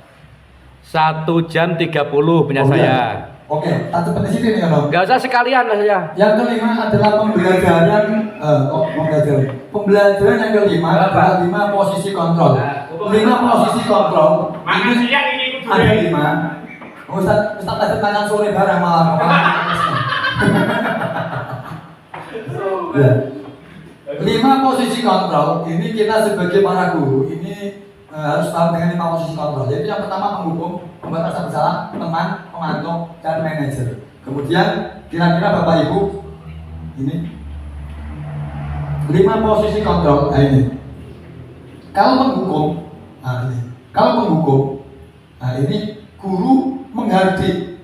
1 jam 30 punya saya. Oke, tak cepat di sini nih kalau. Gak usah sekalian lah saya. Yang kelima adalah pembelajaran yang kelima adalah 5 posisi kontrol. 5 posisi kontrol. Makan siang ini ikut Ada 5. Ustaz tadi makan sore bareng malam. Ya. 5 posisi kontrol. Ini kita sebagai para guru ini harus paham dengan 5 posisi kontrol. Jadi yang pertama penghukum, pembuat rasa bersalah, teman, pemantau, dan manajer. Kemudian kira-kira Bapak Ibu ini 5 posisi kontrol. Nah ini. Kalau penghukum, nah ini. Kalau penghukum, nah ini guru menghardik.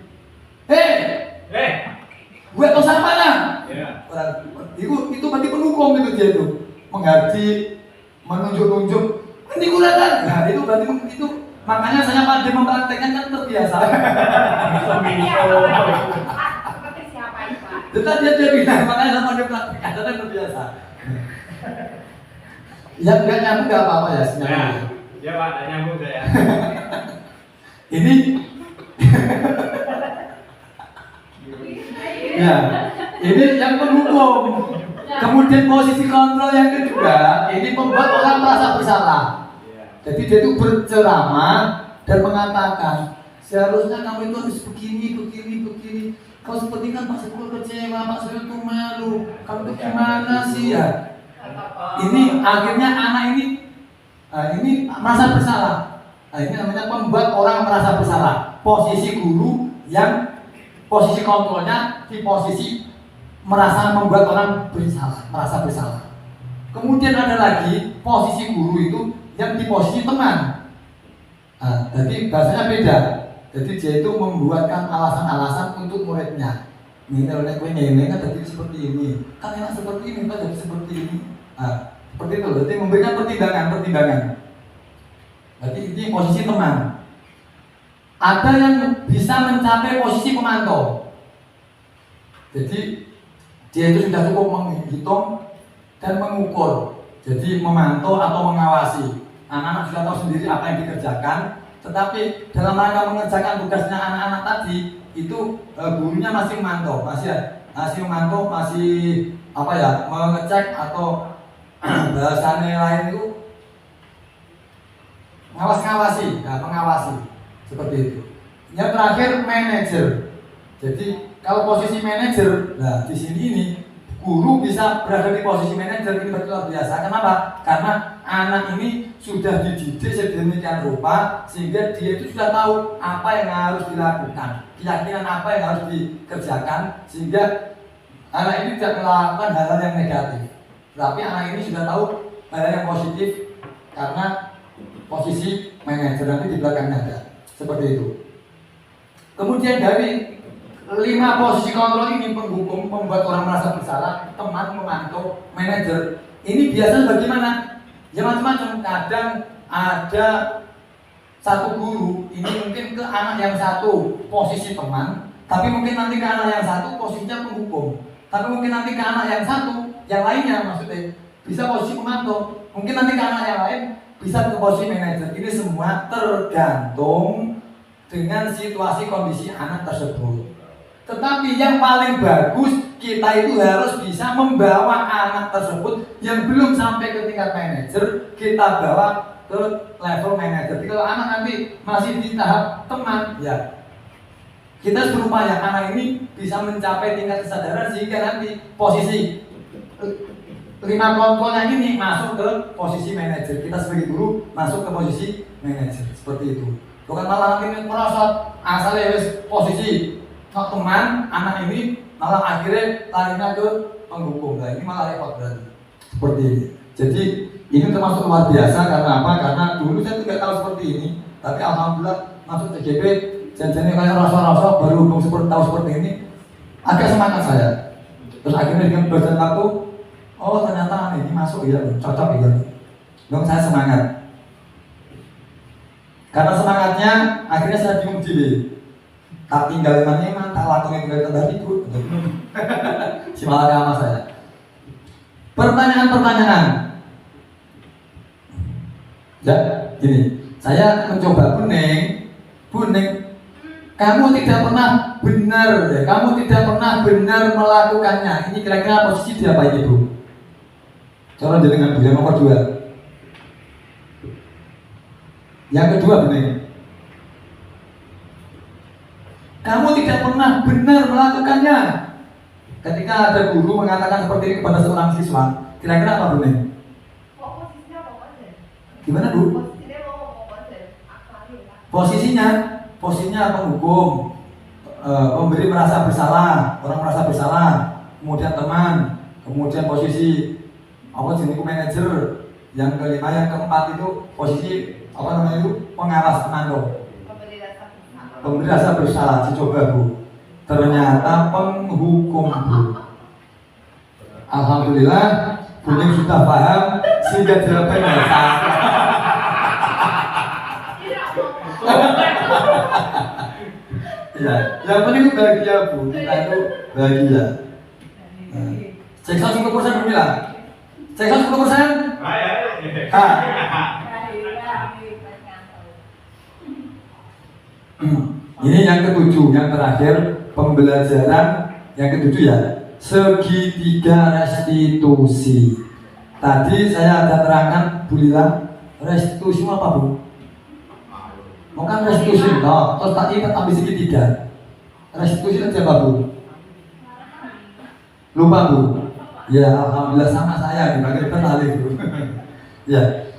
Gue tahu siapa lah. Itu berarti penghukum dia itu menghardik, menunjuk-nunjuk. Ini kurang. Nah itu berarti itu. Makanya saya pada mempraktekkan kan terbiasa. Seperti siapa itu, Pak? Tetapi dia bilang, makanya saya pada mempraktekkan kan terbiasa. Yang enggak nyambung enggak apa-apa ya sebenarnya. Ya Pak, enggak nyambung saya. Ini ya, ini yang penghukum. Kemudian posisi kontrol yang kedua, ini membuat orang merasa bersalah. Jadi dia itu berceramah dan mengatakan seharusnya kamu itu harus begini. Kau seperti kan Pak Sepuh kecewa, Pak Sepuh itu malu. Kamu itu gimana sih ya? Ini akhirnya anak ini merasa bersalah. Nah, ini namanya membuat orang merasa bersalah. Posisi guru yang posisi kontrolnya di posisi membuat orang merasa bersalah. Kemudian ada lagi posisi guru itu yang di posisi teman. Nah, jadi bahasanya beda. Jadi dia itu membuatkan alasan-alasan untuk muridnya. Ini kalau ini kan jadi seperti ini, kan enak seperti ini, kan jadi seperti ini. Nah, seperti itu. Jadi memberikan pertimbangan. Jadi ini posisi teman. Ada yang bisa mencapai posisi pemantau. Jadi dia itu sudah cukup menghitung dan mengukur. Jadi memantau atau mengawasi. anak-anak sudah tahu sendiri apa yang dikerjakan. Tetapi dalam rangka mengerjakan tugasnya anak-anak tadi itu gurunya masih memantau, masih apa ya, mengecek atau bahasanya lain itu mengawasi, seperti itu. Yang terakhir manajer. Jadi kalau posisi manajer, nah di sini ini guru bisa berada di posisi manajer, ini betul luar biasa. Kenapa? Karena anak ini sudah dididik sedemikian rupa sehingga dia itu sudah tahu apa yang harus dilakukan, keyakinan apa yang harus dikerjakan, sehingga anak ini tidak melakukan hal-hal yang negatif. Tapi anak ini sudah tahu hal-hal yang positif karena posisi manajer nanti di belakangnya ada. Seperti itu. Kemudian dari 5 posisi kontrol ini penghukum, membuat orang merasa bersalah, teman, memantau, manajer. Ini biasanya bagaimana? Ya macam-macam. Kadang ada satu guru ini mungkin ke anak yang satu posisi teman, tapi mungkin nanti ke anak yang satu posisinya penghukum. Tapi mungkin nanti ke anak yang satu, yang lainnya maksudnya bisa posisi pemantau. Mungkin nanti ke anak yang lain bisa ke posisi manajer. Ini semua tergantung dengan situasi kondisi anak tersebut. Tetapi yang paling bagus, kita itu harus bisa membawa anak tersebut yang belum sampai ke tingkat manajer, kita bawa ke level manajer. Jadi kalau anak nanti masih di tahap teman, ya kita harus berupaya anak ini bisa mencapai tingkat kesadaran sehingga nanti posisi 5 kontrolnya ini masuk ke posisi manajer. Kita sebagai guru masuk ke posisi manajer, seperti itu. Bukan malah nanti merosot asalnya posisi teman, anak ini malah akhirnya larinya ke penghukum. Nah ini malah repot berarti. Seperti ini. Jadi ini termasuk luar biasa karena apa? Karena dulu saya tidak tahu seperti ini, tapi alhamdulillah masuk CGP janjinya kayak rasa-rasa baru tahu seperti ini, agak semangat saya. Terus akhirnya dengan berjalan waktu, oh ternyata ini masuk ya, cocok ya. Dong saya semangat. Karena semangatnya akhirnya saya bingung diri. Tak tinggal memang tak lakukan tinggal tambah ribut. Si malakama saya. Pertanyaan-pertanyaan. Ya, ini saya mencoba kuning. Kamu tidak pernah benar, ya. Kamu tidak pernah benar melakukannya. Ini kira-kira posisi di apa ini, Bu? Coba dengan Bu yang nomor 2. Yang kedua benar. Kamu tidak pernah benar melakukannya. Ketika ada guru mengatakan seperti ini kepada seorang siswa, kira-kira apa benar? Gimana, Bu? Posisinya penghukum, pemberi merasa bersalah, orang merasa bersalah, kemudian teman, kemudian posisi apa jenis manajer, yang kelima, yang keempat itu posisi apa namanya itu pengawas komando. Pemberi rasa bersalah, dicoba Bu. Ternyata penghukum Bu. Alhamdulillah, Buning sudah paham sehingga jawabannya salah. Ya, yang penting bahagia Bu. Kita itu bahagia. Cek 10% berbilang. Cek 10%. Ini yang ketujuh, yang terakhir pembelajaran yang ketujuh ya, segitiga restitusi. Tadi saya ada terangkan, Bu Lila, restitusi apa Bu? Bukan restitusi, no. Terus tadi ambil segitiga. Restitusi itu apa Bu? Lupa Bu? Ya alhamdulillah sama saya dipanggil penalih Bu. Ya.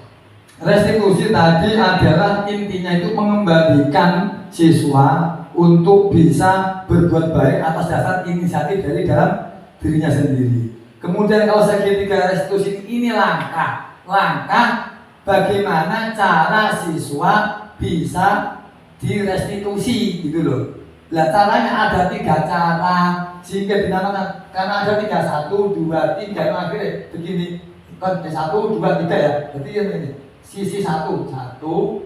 Restitusi tadi adalah intinya itu mengembalikan siswa untuk bisa berbuat baik atas dasar inisiatif dari dalam dirinya sendiri. Kemudian kalau segitiga restitusi ini langkah bagaimana cara siswa bisa direstitusi gitu loh. Nah caranya ada 3 cara sehingga dinamakan, karena ada 3, 1, 2, 3 akhirnya begini kan 1, 2, 3 ya. Berarti ini sisi 1,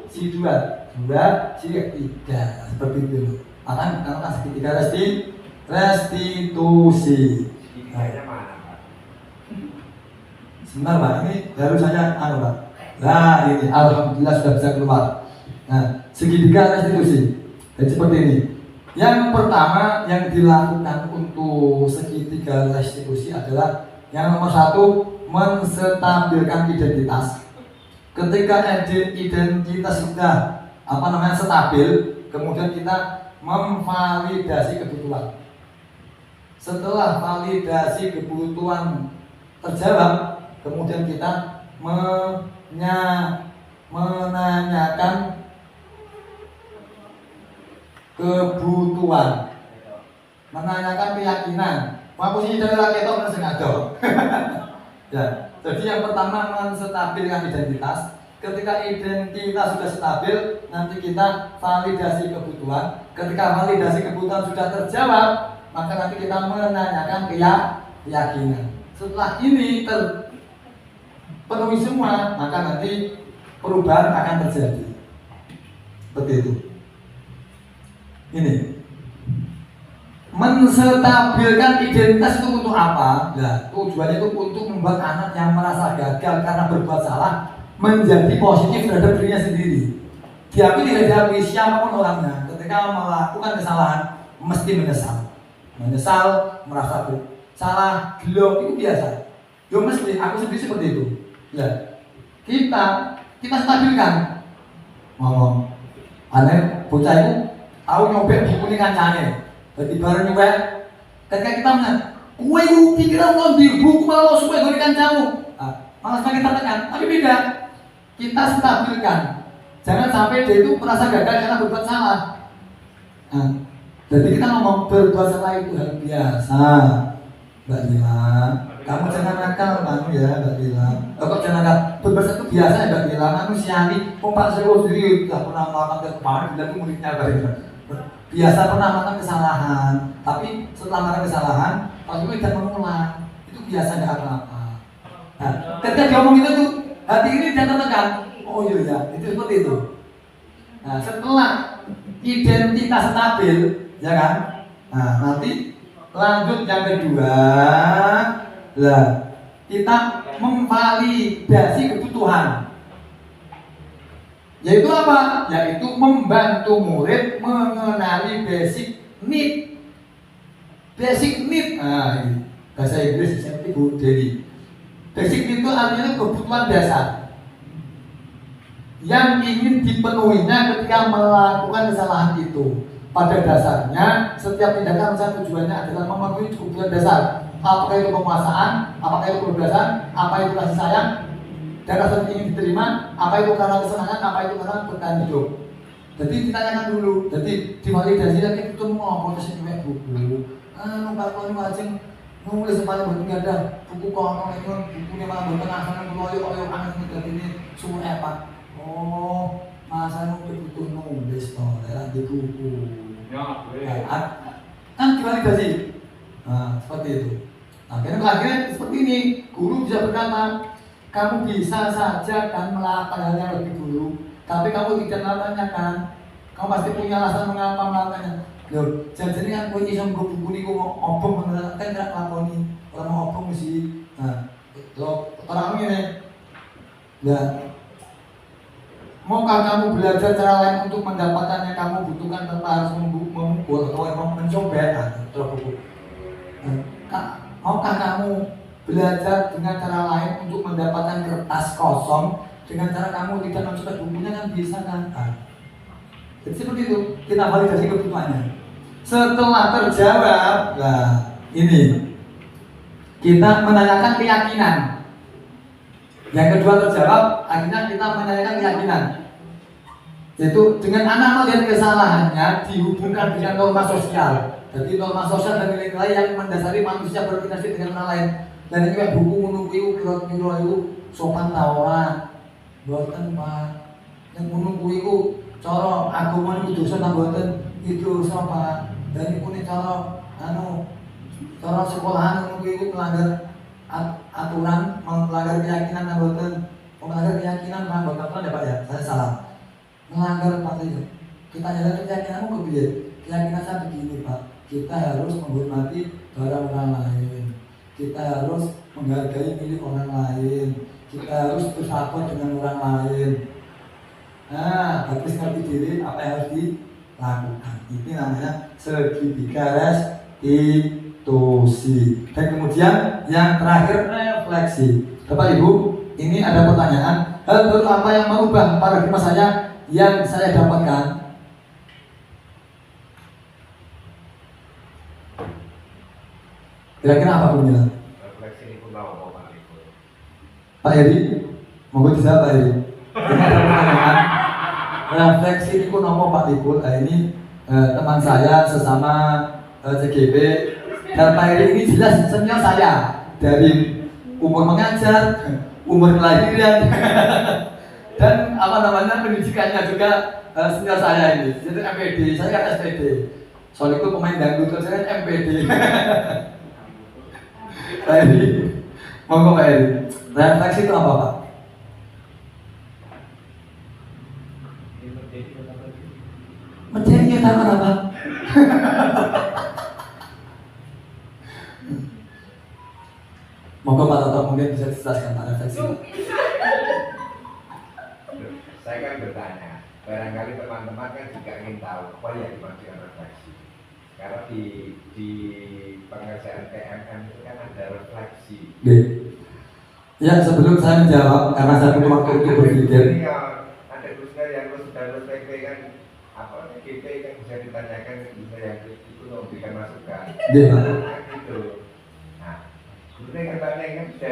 sisi 2, sisi 3 seperti itu loh. Maka dinamakan segitiga restitusi. Segitiga mana Pak? Sebentar Pak, ini baru saya Pak. Nah ini alhamdulillah sudah bisa keluar. Nah segitiga restitusi. Jadi seperti ini. Yang pertama yang dilakukan untuk segitiga restitusi adalah yang nomor satu, menstabilkan identitas. Ketika identitas sudah stabil, kemudian kita memvalidasi kebutuhan. Setelah validasi kebutuhan terjawab, kemudian kita menanyakan kebutuhan, menanyakan keyakinan. Aku sih dari laki itu kan sengaja. Ya, jadi yang pertama menstabilkan identitas. Ketika identitas sudah stabil, nanti kita validasi kebutuhan. Ketika validasi kebutuhan sudah terjawab, maka nanti kita menanyakan keyakinan. Setelah ini terpenuhi semua, maka nanti perubahan akan terjadi. Seperti itu. Ini menstabilkan identitas itu untuk apa? Nah, tujuannya itu untuk membuat anak yang merasa gagal karena berbuat salah menjadi positif terhadap dirinya sendiri. Diakui tidak diakui siapapun orangnya, ketika melakukan kesalahan mesti menyesal, merasa salah, gelo, itu biasa. Yo mesti, aku sendiri seperti itu. Ya, kita stabilkan. Ngomong, aneh bocah itu tahu nyobek buku ini kancane. Jadi bareng nyobek, ketika kita menang, kue itu pikiran lo di buku malah lo supaya gue kancamu. Malah semakin tertekan, tapi beda. Kita stabilkan. Jangan sampai dia itu merasa gagal karena berbuat salah. Jadi kita ngomong berbuat salah itu hal biasa. Mbak Lila, kamu jangan nakal kamu ya Mbak Lila. Kok jangan nakal? Berbuat salah itu biasa ya Mbak Lila. Manusiawi. Pak saya sendiri tidak pernah melakukan kesalahan. Bila itu muridnya biasa pernah melakukan kesalahan. Tapi setelah melakukan kesalahan, pasti tidak mengulang. Itu biasa nggak apa-apa. Nah, ketika dia ngomong itu tuh hati ini dia tertekan. Oh iya, itu seperti itu. Nah, setelah identitas stabil, ya kan? Nah, nanti lanjut yang kedua, lah kita memvalidasi kebutuhan. Yaitu apa? Yaitu membantu murid mengenali basic need. Basic need. Nah, ini bahasa Inggris seperti Bu Dewi. Basic need itu artinya kebutuhan dasar yang ingin dipenuhinya ketika melakukan kesalahan itu. Pada dasarnya, setiap tindakan tujuannya adalah memenuhi kebutuhan dasar. Apakah itu penguasaan, apakah itu kebebasan, apa itu kasih sayang, dan rasa ingin diterima, apa itu karena kesenangan, apa itu karena bertahan hidup. Jadi ditanyakan dulu, jadi divalidasi lagi itu mau proses ini buku. Kalau ini wajib nulis paling penting ada buku kono itu bukunya malah berkenasan loyo aneh ini semua apa? Oh, masa butuh nulis toh, di buku. Kan divalidasi. Nah, seperti itu. Akhirnya seperti ini, guru bisa berkata, kamu bisa saja kan melakukan hal yang lebih dulu, tapi kamu tidak melakukannya. Kamu pasti punya alasan mengapa melakukannya. Loh, jadi kan kau ini sama buku ini kau obong menerangkan kan tidak lakoni. Kalau mau obong sih, nah, lo orang ini, ya. Maukah kamu belajar cara lain untuk mendapatkan yang kamu butuhkan tanpa harus memukul atau mencoba? Maukah kamu belajar dengan cara lain untuk mendapatkan kertas kosong dengan cara kamu tidak mencoba bukunya kan bisa kan? Jadi seperti itu kita validasi kebutuhannya. Setelah terjawab, nah ini kita menanyakan keyakinan. Yang kedua terjawab, akhirnya kita menanyakan keyakinan. Yaitu dengan anak melihat kesalahannya dihubungkan dengan norma sosial. Jadi norma sosial dan nilai-nilai yang mendasari manusia berinteraksi dengan orang lain. Dan ini kayak buku menunggu itu sopan tawa, buatan pak. Yang menunggu itu cara agama itu dosa buatan itu sopan. Dan itu nih cara sekolahan menunggu itu melanggar aturan, melanggar keyakinan anggota, melanggar keyakinan anggota aturan ya Pak ya, saya salah. Melanggar Pak itu. Kita jalan keyakinanmu kebiaya. Keyakinan saya begini Pak, kita harus menghormati barang orang lain. Kita harus menghargai milik orang lain. kita harus bersama dengan orang lain. Nah, habis ngerti diri apa yang harus dilakukan. Ini namanya segitiga restitusi. Dan kemudian yang terakhir refleksi. Bapak Ibu, ini ada pertanyaan. Hal baru apa yang merubah paradigma saya yang saya dapatkan? Kira-kira apa punya? Refleksi ini pun mau Pak Riko. Pak Heri, monggo dijawab Pak Heri. Ini ada pertanyaan. Refleksi ini pun nopo Pak Riko. Nah, ini teman saya sesama CGP. Dan Pak Heri ini jelas senior saya dari umur mengajar, umur kelahiran, dan apa namanya pendidikannya juga senior saya ini. Jadi MPD, saya kan SPD. Soal itu pemain dangdut, saya kan MPD. Pak Heri, monggo Pak Heri. Refleksi itu apa Pak? Menjadi nyatakan apa? Monggo Pak Toto mungkin bisa dijelaskan Pak refleksi. Saya kan bertanya, barangkali teman-teman kan juga ingin tahu apa yang dimaksud refleksi. Karena di pengerjaan PMM itu kan ada refleksi. Ya, sebelum saya menjawab, karena saya butuh waktu untuk berpikir. Ada khususnya yang sudah lulus PP kan, apa GP kan bisa ditanyakan, bisa yang itu memberikan masukan. Iya, Pak. Gitu. Nah, sebenarnya katanya kan bisa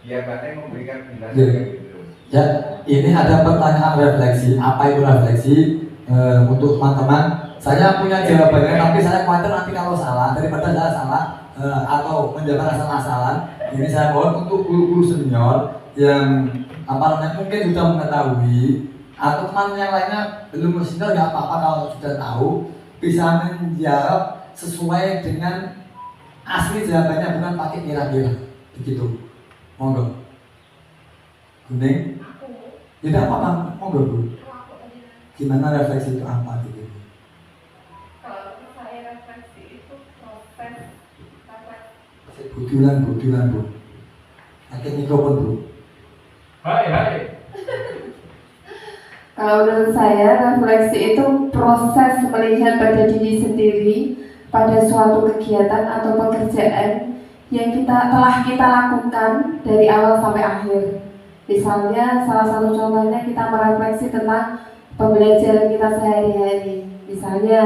biar katanya memberikan penjelasan Iya. gitu. Ya, ini ada pertanyaan refleksi. Apa itu refleksi? Untuk teman-teman, saya punya jawabannya, tapi saya khawatir nanti kalau salah, daripada saya salah atau menjawab asal-asalan. Ini saya mohon untuk guru-guru senior yang apa namanya mungkin sudah mengetahui atau teman yang lainnya belum senior, nggak apa-apa kalau sudah tahu bisa menjawab sesuai dengan asli jawabannya, bukan pakai kira-kira begitu. Monggo. Kuning? Tidak apa-apa, monggo Bu. Gimana refleksi itu apa gitu? Kalau saya refleksi itu proses refleksi. Budulan Bu. Pakai mikrofon Bu. Hai. Kalau menurut saya refleksi itu proses melihat pada diri sendiri pada suatu kegiatan atau pekerjaan yang telah kita lakukan dari awal sampai akhir. Misalnya salah satu contohnya kita merefleksi tentang pembelajaran kita sehari-hari. Misalnya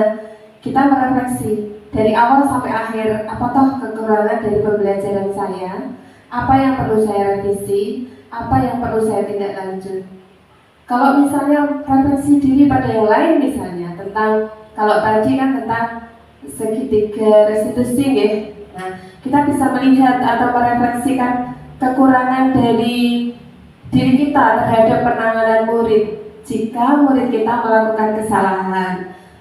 kita merefleksi dari awal sampai akhir, apakah kekurangan dari pembelajaran saya, apa yang perlu saya revisi, apa yang perlu saya tindak lanjut. Kalau misalnya refleksi diri pada yang lain, misalnya tentang, kalau tadi kan tentang segitiga restitusi ya. Nah, kita bisa melihat atau merefleksikan kekurangan dari diri kita terhadap penanganan murid. Jika murid kita melakukan kesalahan,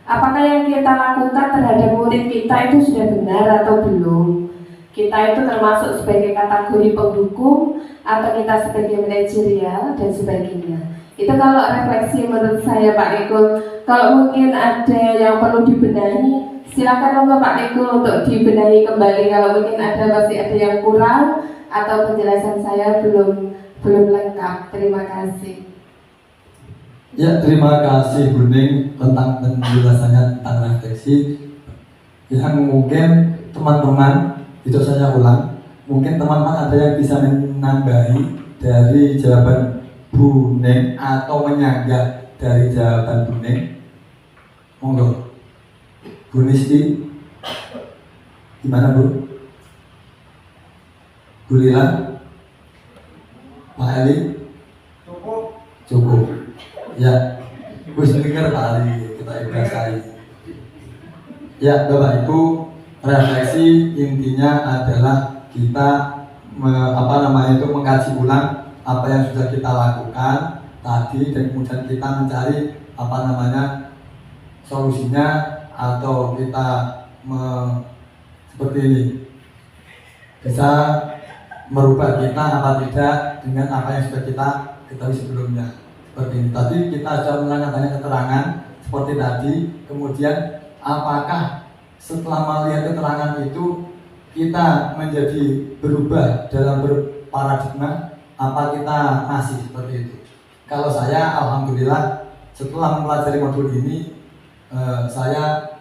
apakah yang kita lakukan terhadap murid kita itu sudah benar atau belum? Kita itu termasuk sebagai kategori penghukum atau kita sebagai manajerial dan sebagainya. Itu kalau refleksi menurut saya Pak Riko. Kalau mungkin ada yang perlu dibenahi, silakan monggo Pak Riko untuk dibenahi kembali. Kalau mungkin masih ada yang kurang atau penjelasan saya belum lengkap. Terima kasih. Ya, terima kasih Buning tentang penjelasannya tentang refleksi. Yang mungkin teman-teman, itu saya ulang, mungkin teman-teman ada yang bisa menambahi dari jawaban Buning atau menyanggah dari jawaban Buning. Monggo. Bu Nisti, gimana Bu? Bu Lila, Pak Eli, cukup. Ya, wis dengar tadi kita ikhlasai. Ya, Bapak Ibu, refleksi intinya adalah kita mengkaji ulang apa yang sudah kita lakukan tadi dan kemudian kita mencari solusinya atau kita seperti ini bisa merubah kita apa tidak dengan apa yang sudah kita ketahui sebelumnya. Seperti ini. Tadi kita sudah menanyakan banyak keterangan seperti tadi. Kemudian apakah setelah melihat keterangan itu kita menjadi berubah dalam berparadigma apa kita masih seperti itu. Kalau saya alhamdulillah setelah mempelajari modul ini saya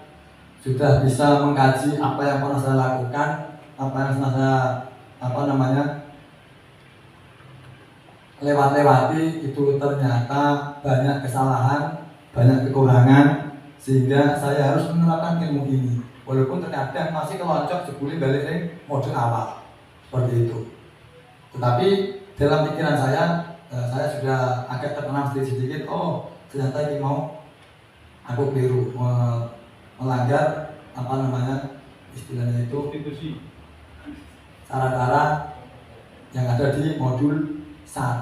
sudah bisa mengkaji apa yang pernah saya lakukan, apa yang pernah saya lewati itu ternyata banyak kesalahan, banyak kekurangan, sehingga saya harus menerapkan ilmu ini. Walaupun terkadang masih kelocok jebule balik ning modul awal seperti itu. Tetapi dalam pikiran saya sudah agak terkenal sedikit, oh ternyata ini mau aku keliru melanggar istilahnya itu cara-cara yang ada di modul 1.4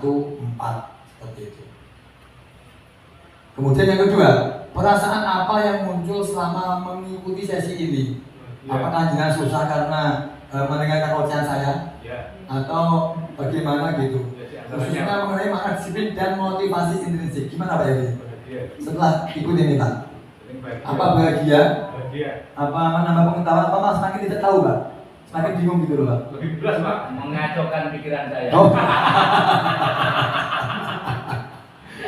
seperti itu. Kemudian yang kedua, perasaan apa yang muncul selama mengikuti sesi ini? Apakah jenengan susah karena mendengarkan ocehan saya? Atau bagaimana gitu? Khususnya mengenai makna disiplin dan motivasi intrinsik. Gimana Pak Edi? Setelah ikut ini Pak, apa bahagia? Apa menambah pengetahuan? Apa malah semakin tidak tahu Pak? Semakin bingung gitu loh Pak? Lebih berat Pak, mengacaukan pikiran saya. Oh.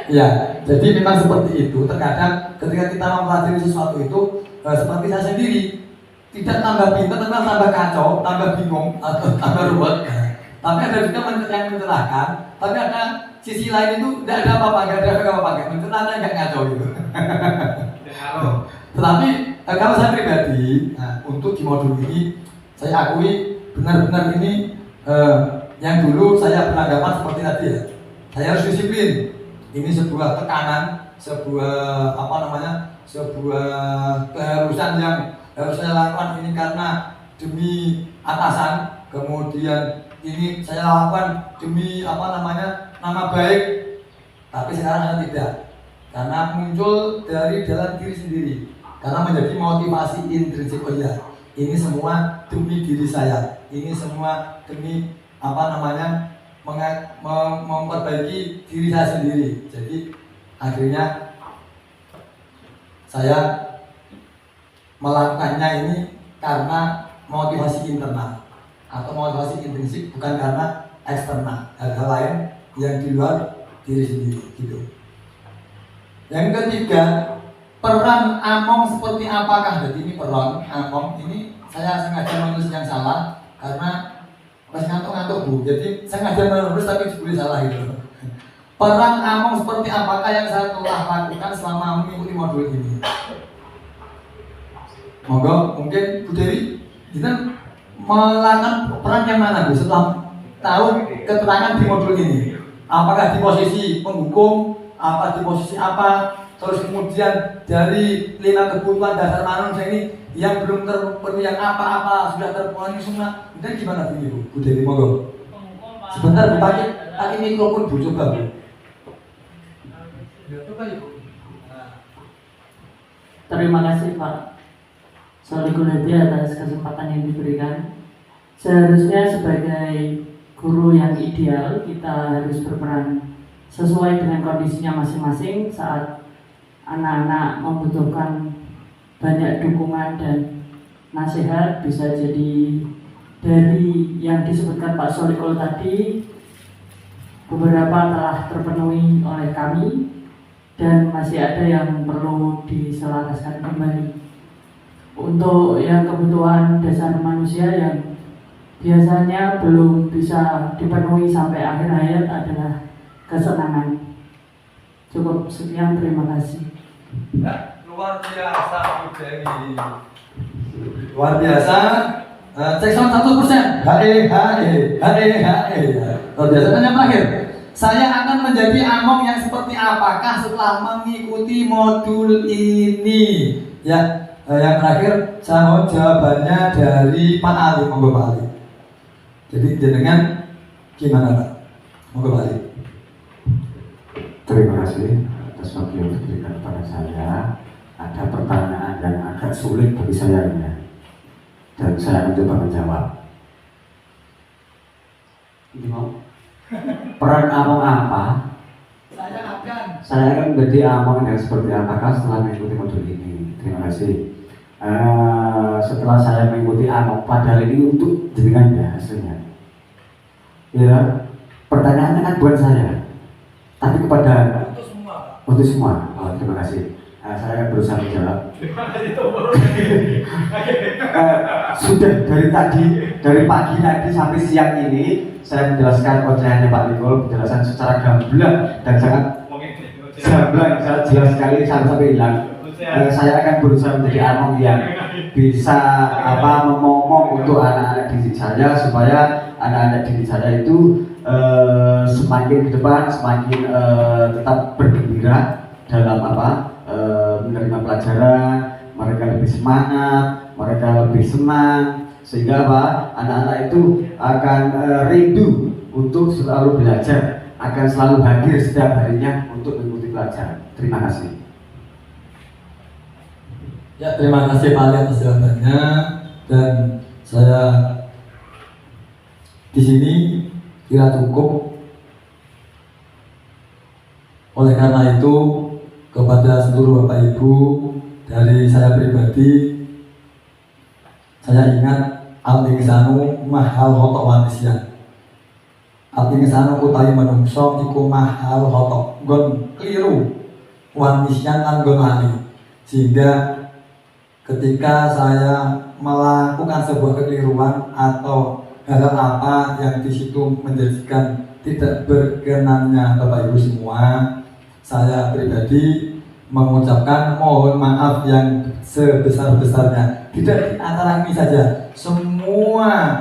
Ya, jadi memang seperti itu. Terkadang ketika kita mempelajari sesuatu itu seperti saya sendiri, tidak tambah pintar, tambah kacau, tambah bingung atau tambah ruwet. Tapi ada juga yang mencerahkan. Tapi ada sisi lain itu tidak ada apa-apa, nggak ada apa-apa, nggak mencerahkan, nggak ngacau gitu. Tetapi kalau saya pribadi, untuk di modul ini saya akui benar-benar ini yang dulu saya beranggapan seperti tadi ya. Saya harus disiplin. Ini sebuah tekanan, sebuah keharusan yang harus saya lakukan ini karena demi atasan. Kemudian ini saya lakukan demi nama baik. Tapi sekarang saya tidak, karena muncul dari dalam diri sendiri, karena menjadi motivasi intrinsik. Oh iya, ini semua demi diri saya, ini semua demi memperbaiki diri saya sendiri. Jadi akhirnya saya melakukannya ini karena motivasi internal atau motivasi intrinsik, bukan karena eksternal, hal-hal lain yang di luar diri sendiri gitu. Yang ketiga, peran Among seperti apakah? Jadi ini peran Among ini saya sengaja menulis yang salah karena pas ngantuk-ngantuk Bu, jadi saya sengaja menulis tapi boleh salah gitu. Peran Among seperti apakah yang saya telah lakukan selama mengikuti modul ini? Monggo, mungkin Bu Dewi, kita melakukan peran yang mana Bu setelah tahu keterangan di modul ini? Apakah di posisi penghukum, apa di posisi apa? Terus kemudian dari 5 kebutuhan dasar manusia ini yang belum terpenuhi, yang apa-apa sudah terpenuhi semua. Dan gimana Bu Dewi, monggo. Sebentar Bu, pakai mikrofon Bu, coba Bu. Terima kasih Pak Solikul Hadi atas kesempatan yang diberikan. Seharusnya sebagai guru yang ideal kita harus berperan sesuai dengan kondisinya masing-masing. Saat anak-anak membutuhkan banyak dukungan dan nasihat, bisa jadi dari yang disebutkan Pak Solikul tadi, beberapa telah terpenuhi oleh kami dan masih ada yang perlu diselaraskan kembali. Untuk yang kebutuhan dasar manusia yang biasanya belum bisa dipenuhi sampai akhir hayat adalah kesenangan. Cukup sekian, terima kasih. Luar biasa Bu Dewi. Luar biasa. Cek sound 100%. Luar biasa. Dan yang terakhir, saya akan menjadi Among yang seperti apakah setelah mengikuti modul ini? Ya, yang terakhir saya mau jawabannya dari Pak Ali. Monggo Pak Ali. Jadi jenengan gimana Pak? Monggo Pak Ali. Terima kasih atas waktu yang diberikan kepada saya. Ada pertanyaan yang agak sulit bagi saya ini, dan saya akan coba menjawab. Ini mau peran Among apa? Saya akan menjadi Among yang seperti apakah setelah mengikuti modul ini. Terima kasih. Setelah saya mengikuti Among, padahal ini untuk jenengan ya hasilnya. Ya, pertanyaannya kan bukan saya, tapi kepada Untuk semua, Pak. untuk semua. Oh, terima kasih. Saya akan berusaha menjawab. Terima kasih, Tomo. Sudah dari pagi tadi sampai siang ini saya menjelaskan ocehannya Pak Nikol, penjelasan secara gamblang dan sangat gamblang, sangat jelas sekali sampai hilang. Saya akan berusaha menjadi among yang bisa memomong untuk anak-anak didik saya supaya anak-anak didik saya itu semakin ke depan semakin tetap bergembira dalam menerima pelajaran, mereka lebih semangat, mereka lebih senang, sehingga anak-anak itu akan rindu untuk selalu belajar, akan selalu hadir setiap harinya untuk mengikuti pelajaran. Terima kasih. Ya, terima kasih Pak Ali atas jawabannya, dan saya di sini kira cukup. Oleh karena itu, kepada seluruh Bapak Ibu, dari saya pribadi, saya ingat al-insanu mahal khotok manusia. Al-insanu utawi manungsa iku mahal khotok, nggon keliru manusia lan nggon lali. Sehingga ketika saya melakukan sebuah kekeliruan atau hal apa yang di situ menjadikan tidak berkenannya Bapak Ibu semua, saya pribadi mengucapkan mohon maaf yang sebesar-besarnya. Tidak di antara ini saja, semua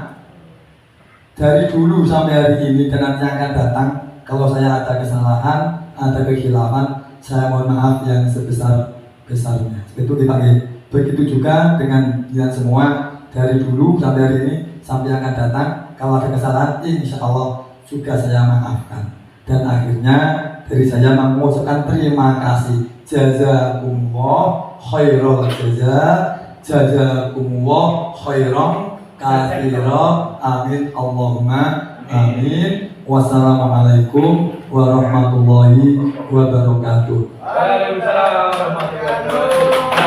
dari dulu sampai hari ini dan nanti akan datang. Kalau saya ada kesalahan, ada kekhilafan, saya mohon maaf yang sebesar-besarnya. Itu dipanggil. Begitu juga dengan kalian semua, dari dulu sampai hari ini sampai akan datang. Kalau ada kesalahan, insya Allah juga saya maafkan. Dan akhirnya dari saya mengucapkan terima kasih. Jazakumullah khairul jazakumullah khairan katsira. Amin Allahumma amin. Wassalamualaikum warahmatullahi wabarakatuh. Waalaikumsalam warahmatullahi wabarakatuh.